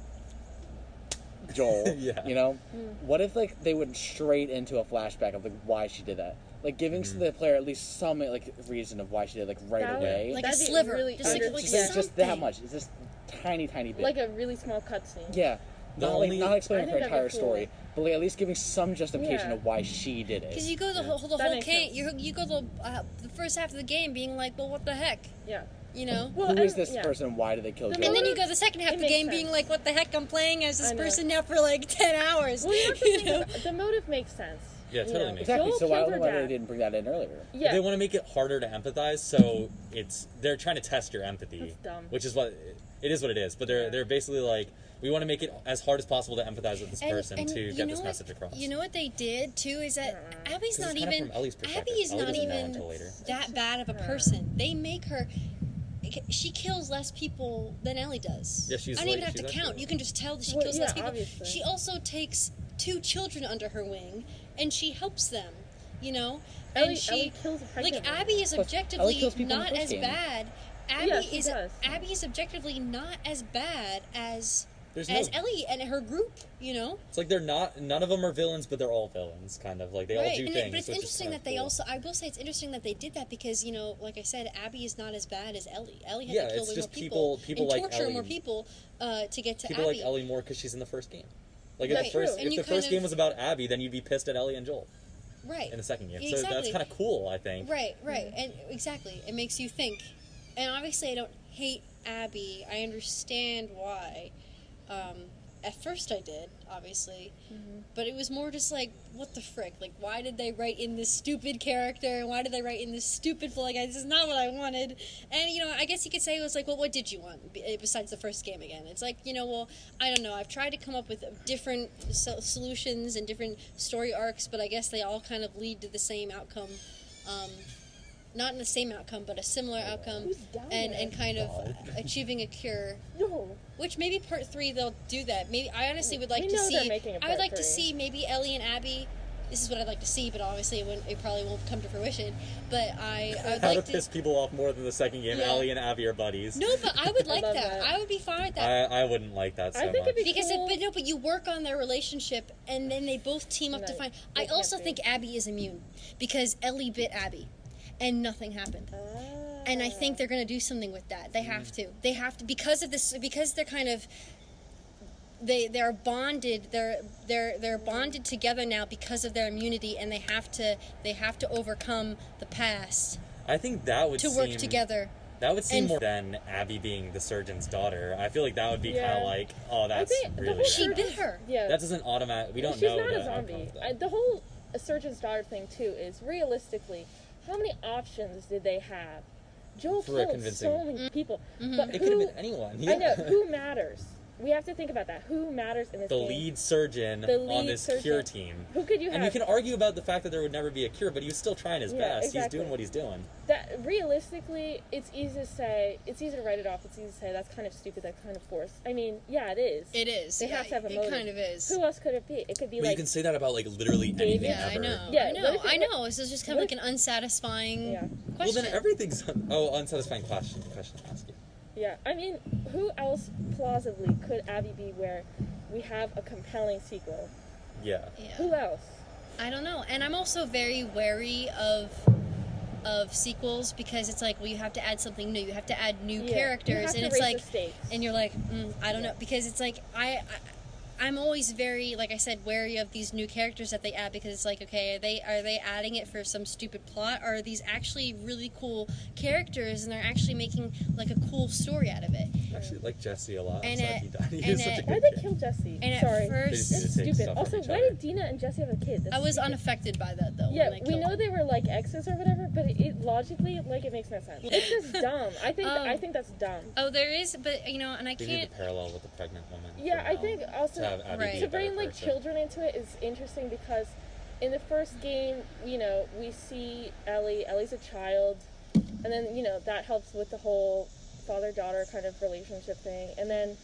Joel, Yeah. you know, what if like they went straight into a flashback of like why she did that, like giving the player at least some like reason of why she did it, like right That would- away, Like a That'd be sliver. really Just like under- just that something. much. It's just tiny bit. Like a really small cutscene. Yeah. The Not, only- not explaining I her think that'd entire be cool. story, but like at least giving some justification Yeah. of why she did it. Because you go the whole That makes game, sense. you go the first half of the game being like, well, what the heck, Yeah. you know? Well, Who is and- this yeah. person? Why did they kill The Joel? And then you motive- go the second half It of the makes game being sense. like, what the heck, I'm playing as this I know. person now for like 10 hours. Well, you have to you think know? about, the motive makes sense. Yeah, you totally know. makes Exactly. Joel So why, killed her why they dad. didn't bring that in earlier? Yeah. They want to make it harder to empathize, so they're trying to test your empathy, That's dumb. which is what it is. What it is, but they're basically like, we want to make it as hard as possible to empathize with this person to you get know this what- message across. You know what they did too is that Abby's 'Cause not it's kind of even from Ellie's perspective. Abby is Ellie not doesn't know even until later. that bad of a person. They make her. She kills less people than Ellie does. Yeah, she's I don't even like- have to she's count. actually- You can just tell that she Well, kills yeah, less people. obviously. She also takes 2 children under her wing, and she helps them. You know, Ellie, and she Ellie kills a pregnant like woman. Abby is Plus, objectively Ellie kills people in the not first as game. bad. Yeah, she does. Abby is objectively not as bad as There's as no- Ellie and her group. You know. It's like none of them are villains, but they're all villains, kind of like they all do and things. but it's which is interesting kind that of they cool. also. I will say it's interesting that they did that because you know, like I said, Abby is not as bad as Ellie. Ellie had Yeah, to kill it's way just more people, people and like torture Ellie. more people to get to People Abby. like Ellie more because she's in the first game. Like Right. if the first, True. And if you the first kind game of- was about Abby, then you'd be pissed at Ellie and Joel right in the second game. So Exactly. that's kind of cool, I think. Right, and exactly, it makes you think. And obviously, I don't hate Abby. I understand why. At first, I did, obviously, but it was more just like, what the frick? Like, why did they write in this stupid character? And why did they write in this stupid? Like, this is not what I wanted. And you know, I guess you could say it was like, well, what did you want besides the first game again? It's like, you know, well, I don't know. I've tried to come up with different solutions and different story arcs, but I guess they all kind of lead to the same outcome. Not in the same outcome, but a similar outcome, Who's down and there? kind of achieving a cure. No. Which maybe part 3 they'll do that. Maybe I honestly would like We to know they're see. making a I would part like to 3. see maybe Ellie and Abby this is what I'd like to see, but obviously it probably won't come to fruition. But I would How like to piss people off more than the second game. Yeah. Ellie and Abby are buddies. No, but I would like love that. that. I would be fine with that. I wouldn't like that so I think much. it'd be Because cool. but you work on their relationship and then they both team up to No, find. they I also can't be. think Abby is immune because Ellie bit Abby, and nothing happened. And I think they're going to do something with that. They have to. They have to because of this. Because they're kind of. They're bonded. They're bonded together now because of their immunity, and they have to overcome the past I think that would to work seem, together. That would seem And- more than Abby being the surgeon's daughter. I feel like that would be Yeah. kind of like, oh, that's think the really whole bad. She bit her. Yeah. That doesn't automatic. We don't She's know. not the a zombie. outcome of that. The whole surgeon's daughter thing too is realistically, how many options did they have? Joel For a killed convincing- so many people, but It could have who? been anyone. I know who matters. We have to think about that. Who matters in this The game? lead surgeon The on lead this surgeon. cure team. Who could you have? And you can argue about the fact that there would never be a cure, but he was still trying his Yeah, best. exactly. He's doing what he's doing. That realistically, it's easy to say. It's easy to write it off. It's easy to say that's kind of stupid. That's kind of forced. I mean, yeah, it is. It is. They yeah, have to have a it motive. kind of is. Who else could it be? It could be But you like can say that about like literally David? anything Yeah, I ever. know. Yeah, I what know. if it- I know. This is just kind of what like an unsatisfying Yeah. Well, question. then everything's unsatisfying question to ask you. Yeah, I mean, who else plausibly could Abby be where we have a compelling sequel? Yeah. Yeah. Who else? I don't know, and I'm also very wary of sequels because it's like, well, you have to add something new. You have to add new Yeah, you characters, have and to it's raise like, the stakes. and you're like, I don't know, because it's like I'm always very, like I said, wary of these new characters that they add because it's like, okay, are they adding it for some stupid plot, or are these actually really cool characters and they're actually making like a cool story out of it? I actually like Jesse a lot. And I'm sad at- he died. He and was such at- a Why'd good they kid. kill Jesse? And at Sorry. first, They just That's need to take stupid. stuff from Also, each why other. did Dina and Jesse have a kid? That's I was stupid. unaffected by that though. Yeah, when they we killed know them. they were like exes or whatever, but it logically, like, it makes no sense. It's just dumb. I think that's dumb. Oh, there is, but and I They need can't. to parallel with the pregnant woman. Yeah, for I now, think also to have Abby Right. be to a better bring like person. children into it is interesting because in the first game, we see Ellie's a child, and then that helps with the whole father-daughter kind of relationship thing, and then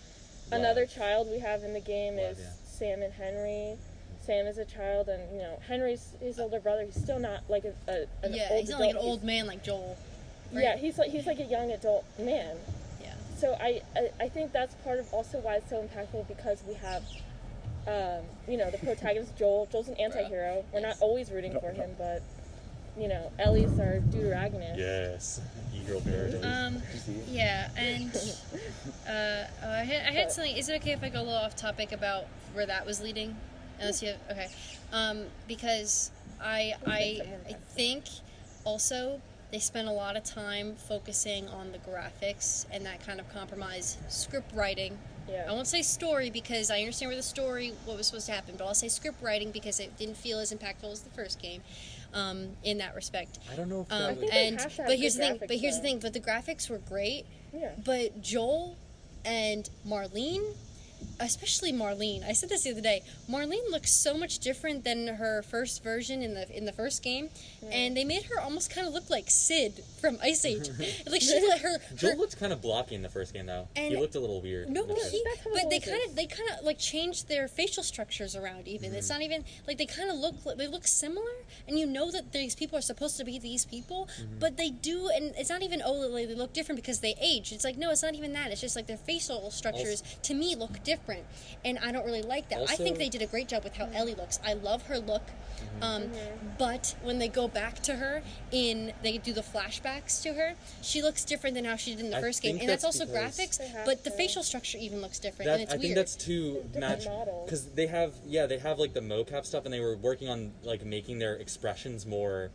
another Lev. child we have in the game Lev, is yeah. Sam and Henry. Sam is a child, and Henry's his older brother. He's still not like an Yeah, old he's not like an adult. old man like Joel. Right? Yeah, he's like a young adult man. Yeah. So I think that's part of also why it's so impactful because we have, the protagonist Joel. Joel's an anti-hero. We're not always rooting for him, but, Ellie's our Deuteragonist. Yes. E-girl paradise. Yeah, and I had something. Is it okay if I go a little off topic about where that was leading? Unless you have, okay, because I think also they spent a lot of time focusing on the graphics, and that kind of compromised script writing. Yeah. I won't say story because I understand where the story, what was supposed to happen, but I'll say script writing because it didn't feel as impactful as the first game, in that respect. I don't know if that I was... think they And have to have but here's good the thing. graphics, But here's the though. thing. But the graphics were great. Yeah. But Joel and Marlene, especially Marlene, I said this the other day. Marlene looks so much different than her first version in the first game, and they made her almost kind of look like Sid from Ice Age. Like she let her. Joel looked kind of blocky in the first game, though. And- He looked a little weird. No, in the but first- That's how it but they always kind of like changed their facial structures around. Even it's not even like they kind of look similar, and you know that these people are supposed to be these people, but they do, and it's not even they look different because they age. It's like no, it's not even that. It's just like their facial structures to me look different, and I don't really like that. I think Also- they did a great job with how Ellie looks. I love her look. But when they go back to her they do the flashbacks to her, she looks different than how she did in the I first game, think and that's that's also because- graphics. They have But the to. facial structure even looks different, That, and it's I weird. think that's to Different match models. because they have like the mocap stuff, and they were working on like making their expressions more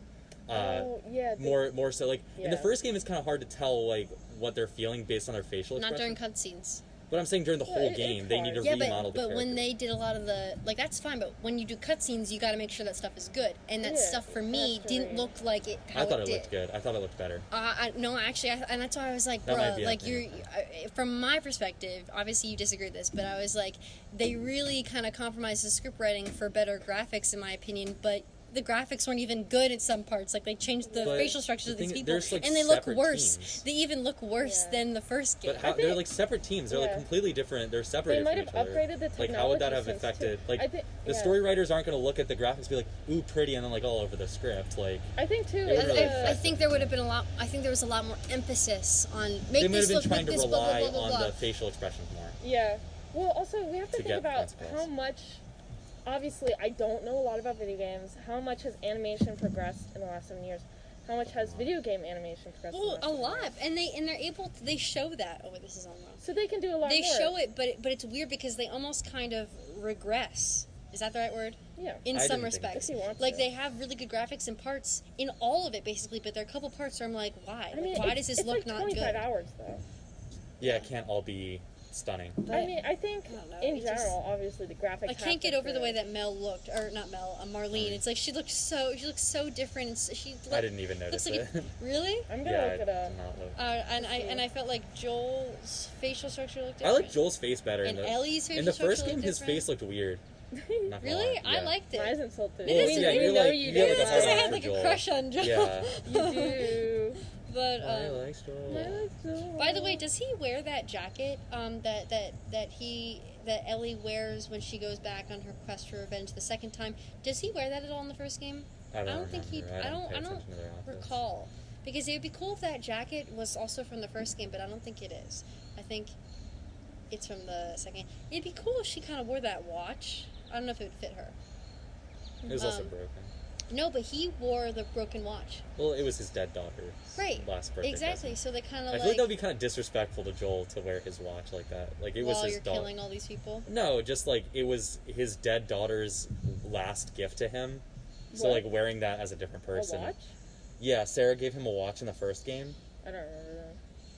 more so like in the Yeah. first game it's kind of hard to tell like what they're feeling based on their facial Not during expression. cutscenes. But I'm saying during the whole it's game they need to hard. Yeah, remodel but the when they characters. did a lot of the that's fine. But when you do cutscenes, you got to make sure that stuff is good, and that Yeah, stuff for me that's didn't right. look like it. How I thought it did. looked good. I thought it looked better. No, actually, and that's why I was like, That might bruh, be like it, from my perspective, obviously you disagree with this, but I was like, they really kind of compromised the script writing for better graphics, in my opinion. But the graphics weren't even good at some parts. Like, they changed the But facial structures the of these thing- people, there's, like, and they look separate worse. teams. They even look worse Yeah. than the first game. But how, they're like separate teams. They're like Yeah. completely different. They're separated They might from have each other. upgraded the Like, how would that technology have since affected? too. Like, I think- the yeah. story writers aren't going to look at the graphics and be like, ooh, pretty, and then like all over the script. Like, I think too. They it's, really I think there would have been a lot. I think there was a lot more emphasis on they make might have this been look, trying make to this blah, blah, rely blah, blah, on blah. the facial expressions more. Yeah. Well, also we have to To think get about consequence. how much. Obviously, I don't know a lot about video games. How much has animation progressed in the last 7 years? How much has video game animation progressed? in the Well, last a 7 lot, years? and they're able to, they show that. Oh, wait, this is on wrong. So they can do a lot They more. show it, but it's weird because they almost kind of regress. Is that the right word? Yeah. In I some didn't think respects, If you want like to. they have really good graphics and parts in all of it, basically. But there are a couple parts where I'm like, why? I mean, why it's- does this it's look like not 25 good? hours though. Yeah, it can't all be stunning. But I mean, I think I don't know, in it just- general, obviously the graphics. I can't get over the way that Mel looked, or not Mel, Marlene. It's like she looks so different. And she I didn't even notice looks like it. really. I'm gonna Yeah, look it I up. did not look. And I felt like Joel's facial structure looked I different. like Joel's face better. And Ellie's facial in the structure first game, looked his different. face looked weird. Not gonna Really? lie. I Yeah. liked Mine's it. insulted. It is We yeah, know you're like- you you do. get like a It's because I hard on had for like a Joel. crush on Joel. Yeah. You do. But I like Joel. by the way, does he wear that jacket that Ellie wears when she goes back on her quest for revenge the second time? Does he wear that at all in the first game? I don't think he. remember. I don't pay attention to their outfits. recall, because it would be cool if that jacket was also from the first game, but I don't think it is. I think it's from the second. It'd be cool if she kind of wore that watch. I don't know if it would fit her. It was also Um, broken. No, but he wore the broken watch. Well, it was his dead daughter's Right. last birthday. Exactly. present. So they kind I of feel like that would be kind of disrespectful to Joel to wear his watch like that. Like it was while his you're daughter. killing all these people. No, just like it was his dead daughter's last gift to him. So What? like wearing that as a different A person. watch? Yeah, Sarah gave him a watch in the first game. I don't remember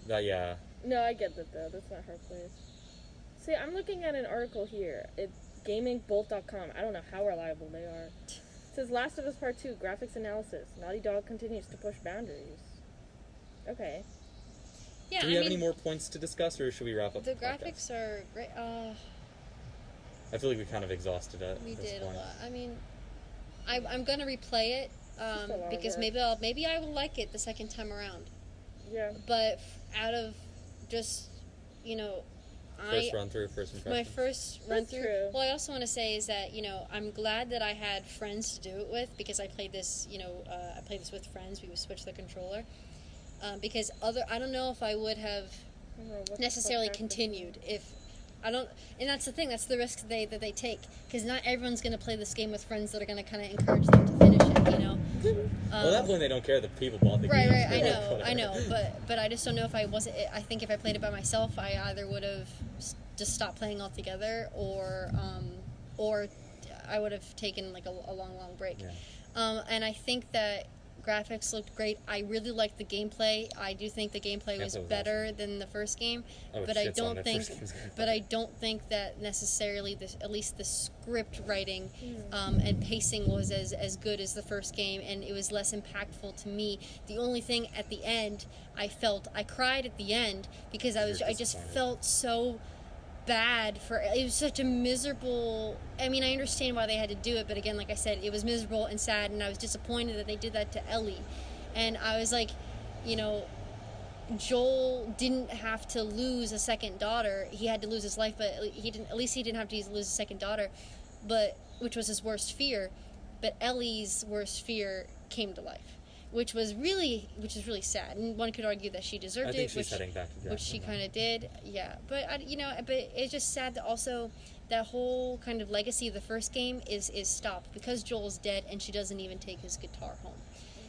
that. Yeah. No, I get that though. That's not her place. See, I'm looking at an article here. It's gamingbolt.com. I don't know how reliable they are. It says Last of Us Part 2 graphics analysis. Naughty Dog continues to push boundaries. Okay. Yeah, Do we I have mean, any more points to discuss, or should we wrap up the podcast? graphics are great. I feel like we kind of exhausted it. We at this did a point. lot. I mean, I'm gonna replay it Just a lot of because work. maybe I will like it the second time around. Yeah. But out of just First run through, first impression. my first run That's through. true. Well, I also want to say is that I'm glad that I had friends to do it with, because I played this. I played this with friends. We would switch the controller because I don't know if I would have I don't know what the necessarily fuck continued if I don't. And that's the thing. That's the risk that they take, because not everyone's going to play this game with friends that are going to kind of encourage them to finish it. Well, at that point, they don't care that people bought the Right, game. right. I They're know, like, I know. whatever. But I just don't know if I wasn't. I think if I played it by myself, I either would have just stopped playing altogether, or I would have taken like a long break. Yeah. And I think that graphics looked great. I really liked the gameplay. I do think the gameplay was Gameplay was better than the first game. Oh, But I shit's on don't the think, first game's gameplay. but I don't think that necessarily at least the script writing and pacing was as good as the first game, and it was less impactful to me. The only thing at the end, I cried at the end because I just disappointed. felt so bad for it. Was such a miserable. I mean, I understand why they had to do it, but again, like I said, it was miserable and sad, and I was disappointed that they did that to Ellie, and I was like, Joel didn't have to lose a second daughter. He had to lose his life, but he didn't. At least he didn't have to lose a second daughter, which was his worst fear. But Ellie's worst fear came to life, which is really sad. And one could argue that she deserved I think it, she's heading back to Jackson. which she now. kind of did. Yeah, but but it's just sad that also that whole kind of legacy of the first game is stopped because Joel's dead and she doesn't even take his guitar home.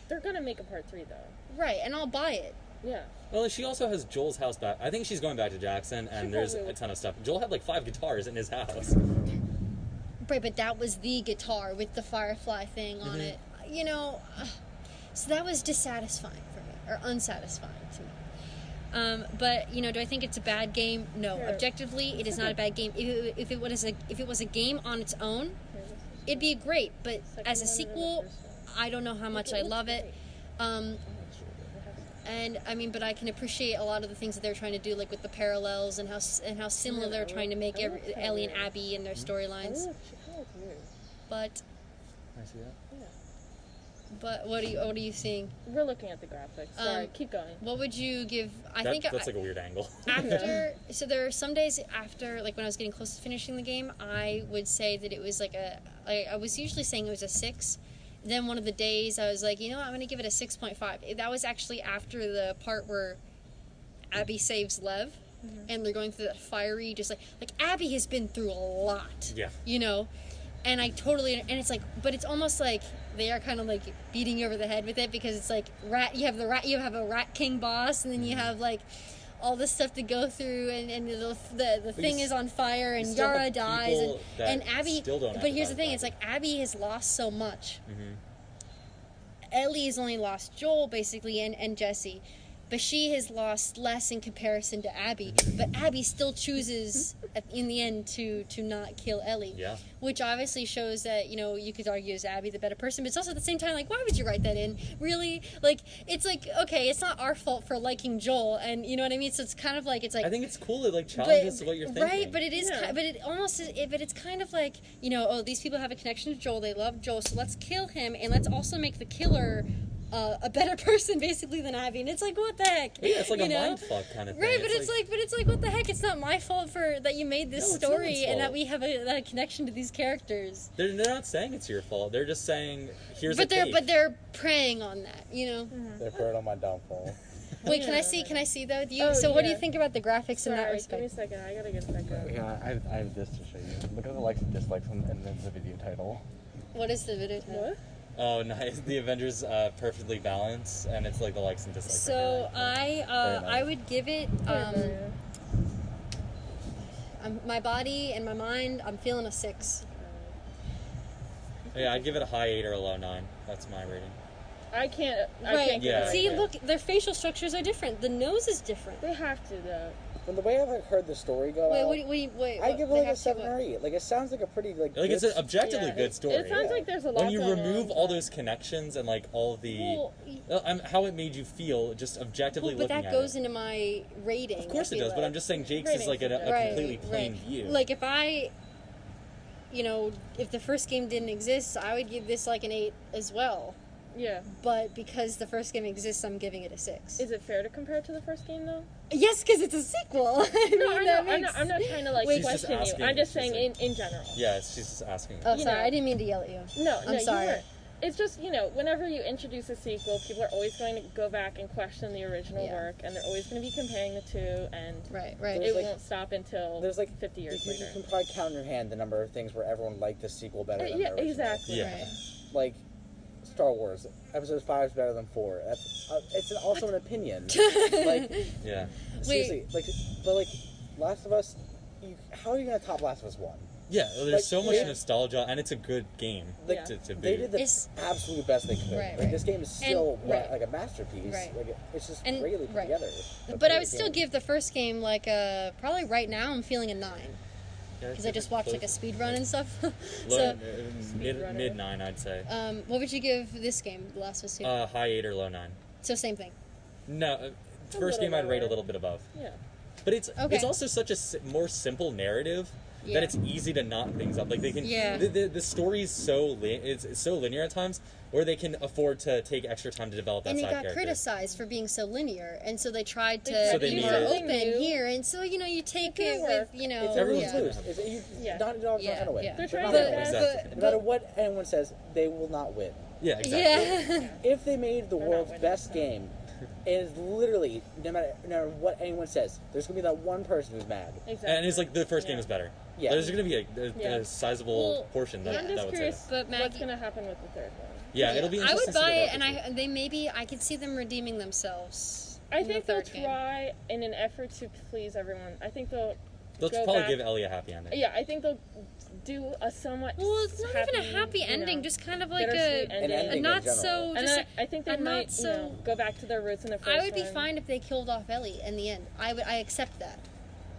They're gonna make a part 3 though. Right, and I'll buy it. Yeah. Well, she also has Joel's house back. I think she's going back to Jackson, and there's probably a would. ton of stuff. Joel had like 5 guitars in his house. Right, but that was the guitar with the Firefly thing on it. So that was dissatisfying for me, or unsatisfying to me. But do I think it's a bad game? No. Sure. Objectively, it is not a bad game. If it was a game on its own, it'd be great. But Second as a one and sequel, the first I don't know how much I looks love it. great. And I mean, but I can appreciate a lot of the things that they're trying to do, like with the parallels and how similar they're trying to make I love Ellie and that. Abby and their Oh, storylines. look, weird. But I see that. Yeah. But what are you seeing? We're looking at the graphics. Sorry, keep going. What would you give? That's like a weird angle. After, so there are some days after, like when I was getting close to finishing the game, I would say that it was like I was usually saying it was a 6. Then one of the days I was like, you know what, I'm going to give it a 6.5. That was actually after the part where Abby saves Lev, and they're going through that fiery, just like Abby has been through a lot. Yeah. You know? And I totally, and it's like, but it's almost like they are kind of like beating you over the head with it, because it's like you have a Rat King boss, and then you have like all this stuff to go through, and the thing is on fire, and Yara dies, and Abby. But here's the thing: it's like Abby has lost so much. Ellie has only lost Joel basically, and Jesse. But she has lost less in comparison to Abby. But Abby still chooses, in the end, to not kill Ellie. Yeah. Which obviously shows that, you know, you could argue is Abby the better person. But it's also at the same time, like, why would you write that in? Really? Like, it's like, okay, it's not our fault for liking Joel. And you know what I mean? So it's kind of like, it's like... I think it's cool. It, like, challenges what you're thinking. Right, but it is... But it almost is... But it's kind of like, you know, oh, these people have a connection to Joel. They love Joel. So let's kill him. And let's also make the killer... a better person basically than Abby, and it's like, what the heck? Yeah, it's like you a know? mind fuck kind of thing. Right, but it's like, what the heck? It's not my fault for that you made this story and that we have a connection to these characters. They're not saying it's your fault. They're just saying here's but a cake. But they're preying on that, you know. They're preying on my downfall. Wait, can I see that with you? Oh, so what do you yeah. think about the graphics in that Sorry, respect? give me a second. I gotta get back up. Yeah, I have this to show you. Look at the likes and dislikes and then the video title. What is the video? What? Oh, nice. The Avengers perfectly balanced, and it's like the likes and dislikes. So Very I would give it Very my body and my mind. I'm feeling a 6. Yeah, I'd give it a high 8 or a low 9. That's my rating. I can't Yeah. get it See, right. look, their facial structures are different. The nose is different. They have to, though. From the way I've like, heard the story go out, Wait. I give it they like a have to 7 what? or 8. Like, it sounds like a pretty, like Like, it's good an objectively Yeah, good story. It sounds like there's a lot When you going remove on, all but- those connections and, like, all the... Well, how it made you feel, just objectively but looking that at goes it. into my rating. Of course I it feel does, but like. I'm just saying Jake's is, like, a completely plain view. Like, if I, you know, if the first game didn't exist, I would give this, like, an 8 as well. Yeah. But because the first game exists, I'm giving it a 6. Is it fair to compare it to the first game, though? Yes, because it's a sequel. I'm not trying to, like, Wait, She's just question you. asking. I'm just She's saying like- in general. Yeah, she's just asking. Oh, You sorry, know. I didn't mean to yell at you. No, I'm sorry. you weren't. It's just, you know, whenever you introduce a sequel, people are always going to go back and question the original Yeah. work, and they're always going to be comparing the two, and Right. There's it like- won't stop until There's like 50 years you later. can probably count in your hand the number of things where everyone liked the sequel better than Yeah, the original. exactly. Yeah. Right. Like Star Wars, Episode 5 is better than 4. That's it's also an opinion. Like Yeah. seriously, but Last of Us, how are you gonna top Last of Us 1? Yeah, well, there's Like, so much yeah. nostalgia, and it's a good game Like, Yeah. to They boot. did the It's- absolute best they could. Right, Like right. this game is still right. like a masterpiece. Right. Like it's just And- greatly put right. together. But I would still give the first game, like, probably right now I'm feeling a 9. Yeah, Because I just watched, like, a speed run and stuff. Low, So, mid 9, I'd say. what would you give this game, The Last of Us 2? High 8 or low 9. So same thing. No, A first little game I'd rate a lower. little bit above. Yeah. But it's Okay. also such a more simple narrative Yeah. that it's easy to knock things up. Like they can, Yeah. the story's so it's so linear at times, where they can afford to take extra time to develop that And it side got character. criticized for being so linear, and so they tried to So they be made more it- open New. here, and so, you know, you take It it can with, work. you know... It's Everyone's everyone's gonna lose. have- Yeah. Naughty Dog's not gonna win. yeah. They're They're trying not their gonna win. best. Exactly. No matter what anyone says, they will not win. Yeah, exactly. Yeah. If they made the They're not world's winning. best game, it is literally no matter what anyone says, there's gonna be that one person who's mad. Exactly. And it's like the first game Yeah. is better. Yeah. There's going to be Yeah. a sizable Well, portion that, I'm that just would say curious that. But what's Maggie- going to happen with the third one. Yeah, it'll be I interesting would to see buy what it, and happens. I could see them redeeming themselves. I in the think they'll third game. try in an effort to please everyone. I think they'll They'll go probably back- give Ellie a happy ending. Yeah, I think they'll do a somewhat Well, it's not even a happy you know, ending, just kind of like bittersweet a ending. a not in general. so. And Just then I think they a not might so. go back to their roots in the first I would be one. fine if they killed off Ellie in the end. I accept that.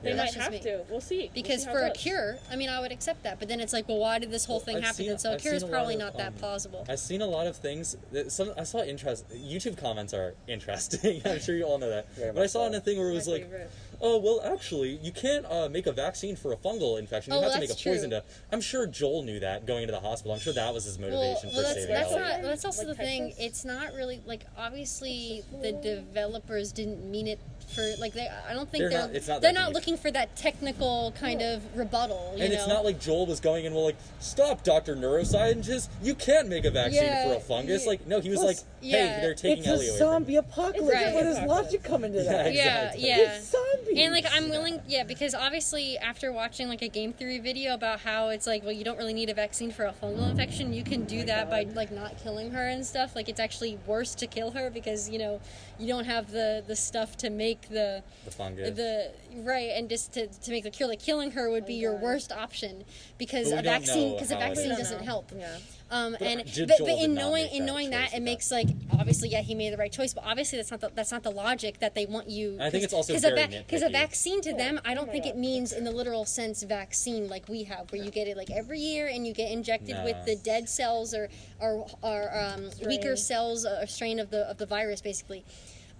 They Yeah. might That's just have me. to. We'll see. Because we'll see for how a it goes. cure, I mean, I would accept that. But then it's like, well, why did this whole thing I've happen? seen- And so a I've cure is seen a lot probably of, not that plausible. I've seen a lot of things. I saw YouTube comments are interesting. I'm sure you all know that. Very But I much saw so. a thing where it was My like, favorite. oh, well, actually, you can't make a vaccine for a fungal infection. You Oh, have well, to make a that's true. poison to... I'm sure Joel knew that going into the hospital. I'm sure that was his motivation for saving that's Ellie. not. That's also Like the thing. Texas? It's not really like obviously the developers didn't mean it for like they. I don't think They're not- it's not they're that not deep. looking for that technical kind of rebuttal. You And know? it's not like Joel was going and like, stop, Dr. Neuroscientist, you can't make a vaccine Yeah, for a fungus. yeah. Like, no, he was Plus, like, hey, yeah. they're taking It's Ellie a away from me. zombie apocalypse. Right. What does logic come into that? Yeah, Exactly. yeah. It's zombies. And like I'm willing, because obviously after watching like a game theory video about how it's like, well, you don't really need a vaccine for a fungal infection. You can do that by like not killing her and stuff. Like it's actually worse to kill her because you don't have the stuff to make the fungus. right, and just to make the cure. Like killing her would be your God. worst option because But a we don't vaccine know how it vaccine is. doesn't help. Yeah. And Joel but did in not knowing make in that knowing choice that it with makes like obviously he made the right choice, but obviously that's not the logic that they want you. I think it's also because very a nitpicky. vaccine to them, I don't Oh my think it God. means in the literal sense vaccine like we have, where you get it like every year and you get injected with No. the dead cells or weaker Strain. cells or strain of the virus basically.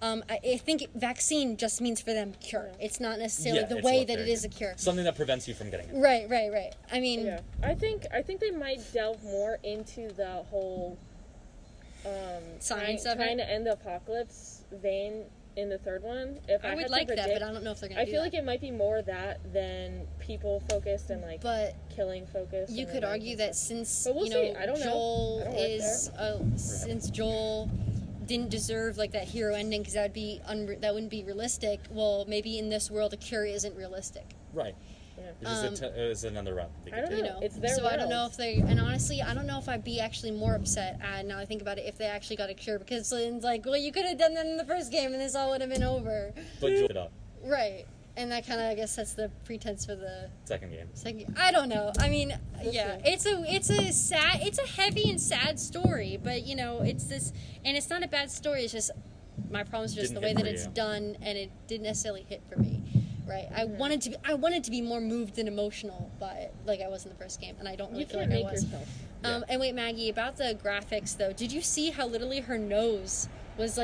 I think vaccine just means for them cure. It's not necessarily Yeah, the it's way what that it they're- is a cure. Something that prevents you from getting it. Right. I mean, Yeah, I think they might delve more into the whole Science of trying it? to end the apocalypse vein in the third one. If I I would had to like that, predict, but I don't know if they're gonna. I do feel that. like it might be more that than people focused and like But killing focused. you and could then argue that since But we'll see. I don't know. Joel I don't work is since Joel didn't deserve like that hero ending because that wouldn't be realistic. Well, maybe in this world a cure isn't realistic. Right. Yeah. It was another route. They I could don't take. You know. know, It's their so I don't know world. if they. And honestly, I don't know if I'd be actually more upset. Now I think about it, if they actually got a cure, because it's like, well, you could have done that in the first game, and this all would have been over. But Joel it up. Right. And that kind of, I guess, sets the pretense for the Second game. second. I don't know. I mean, yeah, see. it's a heavy and sad story, but it's this, and it's not a bad story. It's just my problem is just Didn't the way hit that for it's you. done, and it didn't necessarily hit for me. Right. I wanted to be more moved and emotional by it, like I was in the first game, and I don't really You feel can't like I make was. yourself. And wait, Maggie, about the graphics though, did you see how literally her nose was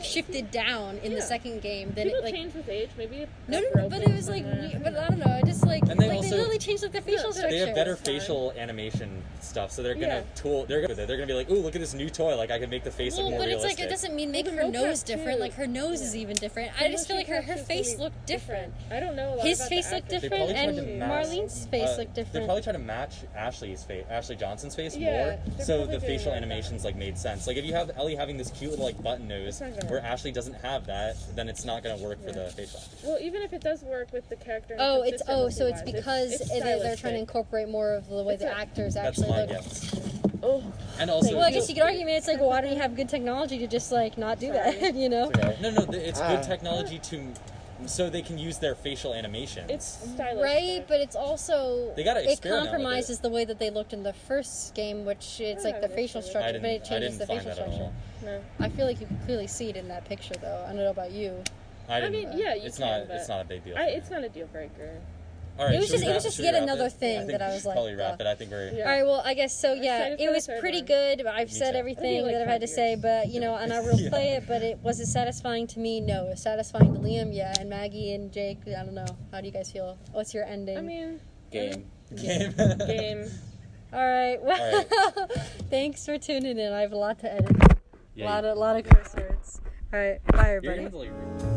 shifted down in the Yeah. second game? Then People it like change with age. Maybe it no, got but it broken was like, somewhere. but I don't know. I just like And they they also- literally changed like their facial they structure. They have better It's fine. facial animation stuff, so they're gonna Yeah. they're gonna be like, ooh, look at this new toy. Like I can make the face Well, look more but it's realistic. like it doesn't mean make the her mocap, nose different. too. Like her nose is even different. I just feel like her face gonna be looked different. I don't know a lot His about face the looked actors. They different, probably tried and to match- Marlene's face looked They different. probably try to match Ashley Johnson's face Yeah, more, they're so probably the doing facial that. animations like made sense. Like if you have Ellie having this cute little like button nose, It's not gonna where work. Ashley doesn't have that, then it's not gonna work for the facial animation. Well, even if it does work with the character. and So it's consistency-wise, because it's they're trying to stylistic. incorporate more of the way It's the a- actors That's actually my look. guess. Oh, And also, Well, I guess you could argue, man, it's like, well, why don't you have good technology to just like not do that, Sorry. you know? no, it's Ah. good technology so they can use their facial animations. it's stylistic. Right, but it's also They gotta it experiment with compromises the way that they looked in the first game, which it's Yeah, like the that's facial true. structure, but it I changes didn't the find facial that at structure. all. No. I feel like you can clearly see it in that picture, though. I don't know about you. I didn't. mean, yeah, you it's can, not. but It's not a big deal. It's not a deal breaker. All right, It was should just- we it was wrap- just should we yet wrap another it? thing I think that I we was should like, probably wrap it. I think we're. Yeah. All right, well, I guess so. Yeah, excited it for was the third pretty one. good. I've said too. everything like that I've 5 had to say, years. but and I will Yeah. play it. But was it satisfying to me? No. It was satisfying to Liam, yeah, and Maggie and Jake. I don't know. How do you guys feel? What's your ending? I mean, Game. Game. game. all right. Well, All thanks for tuning in. I have a lot to edit. Yeah, a lot of curse words. All right. Bye, You're everybody. gonna have to, like,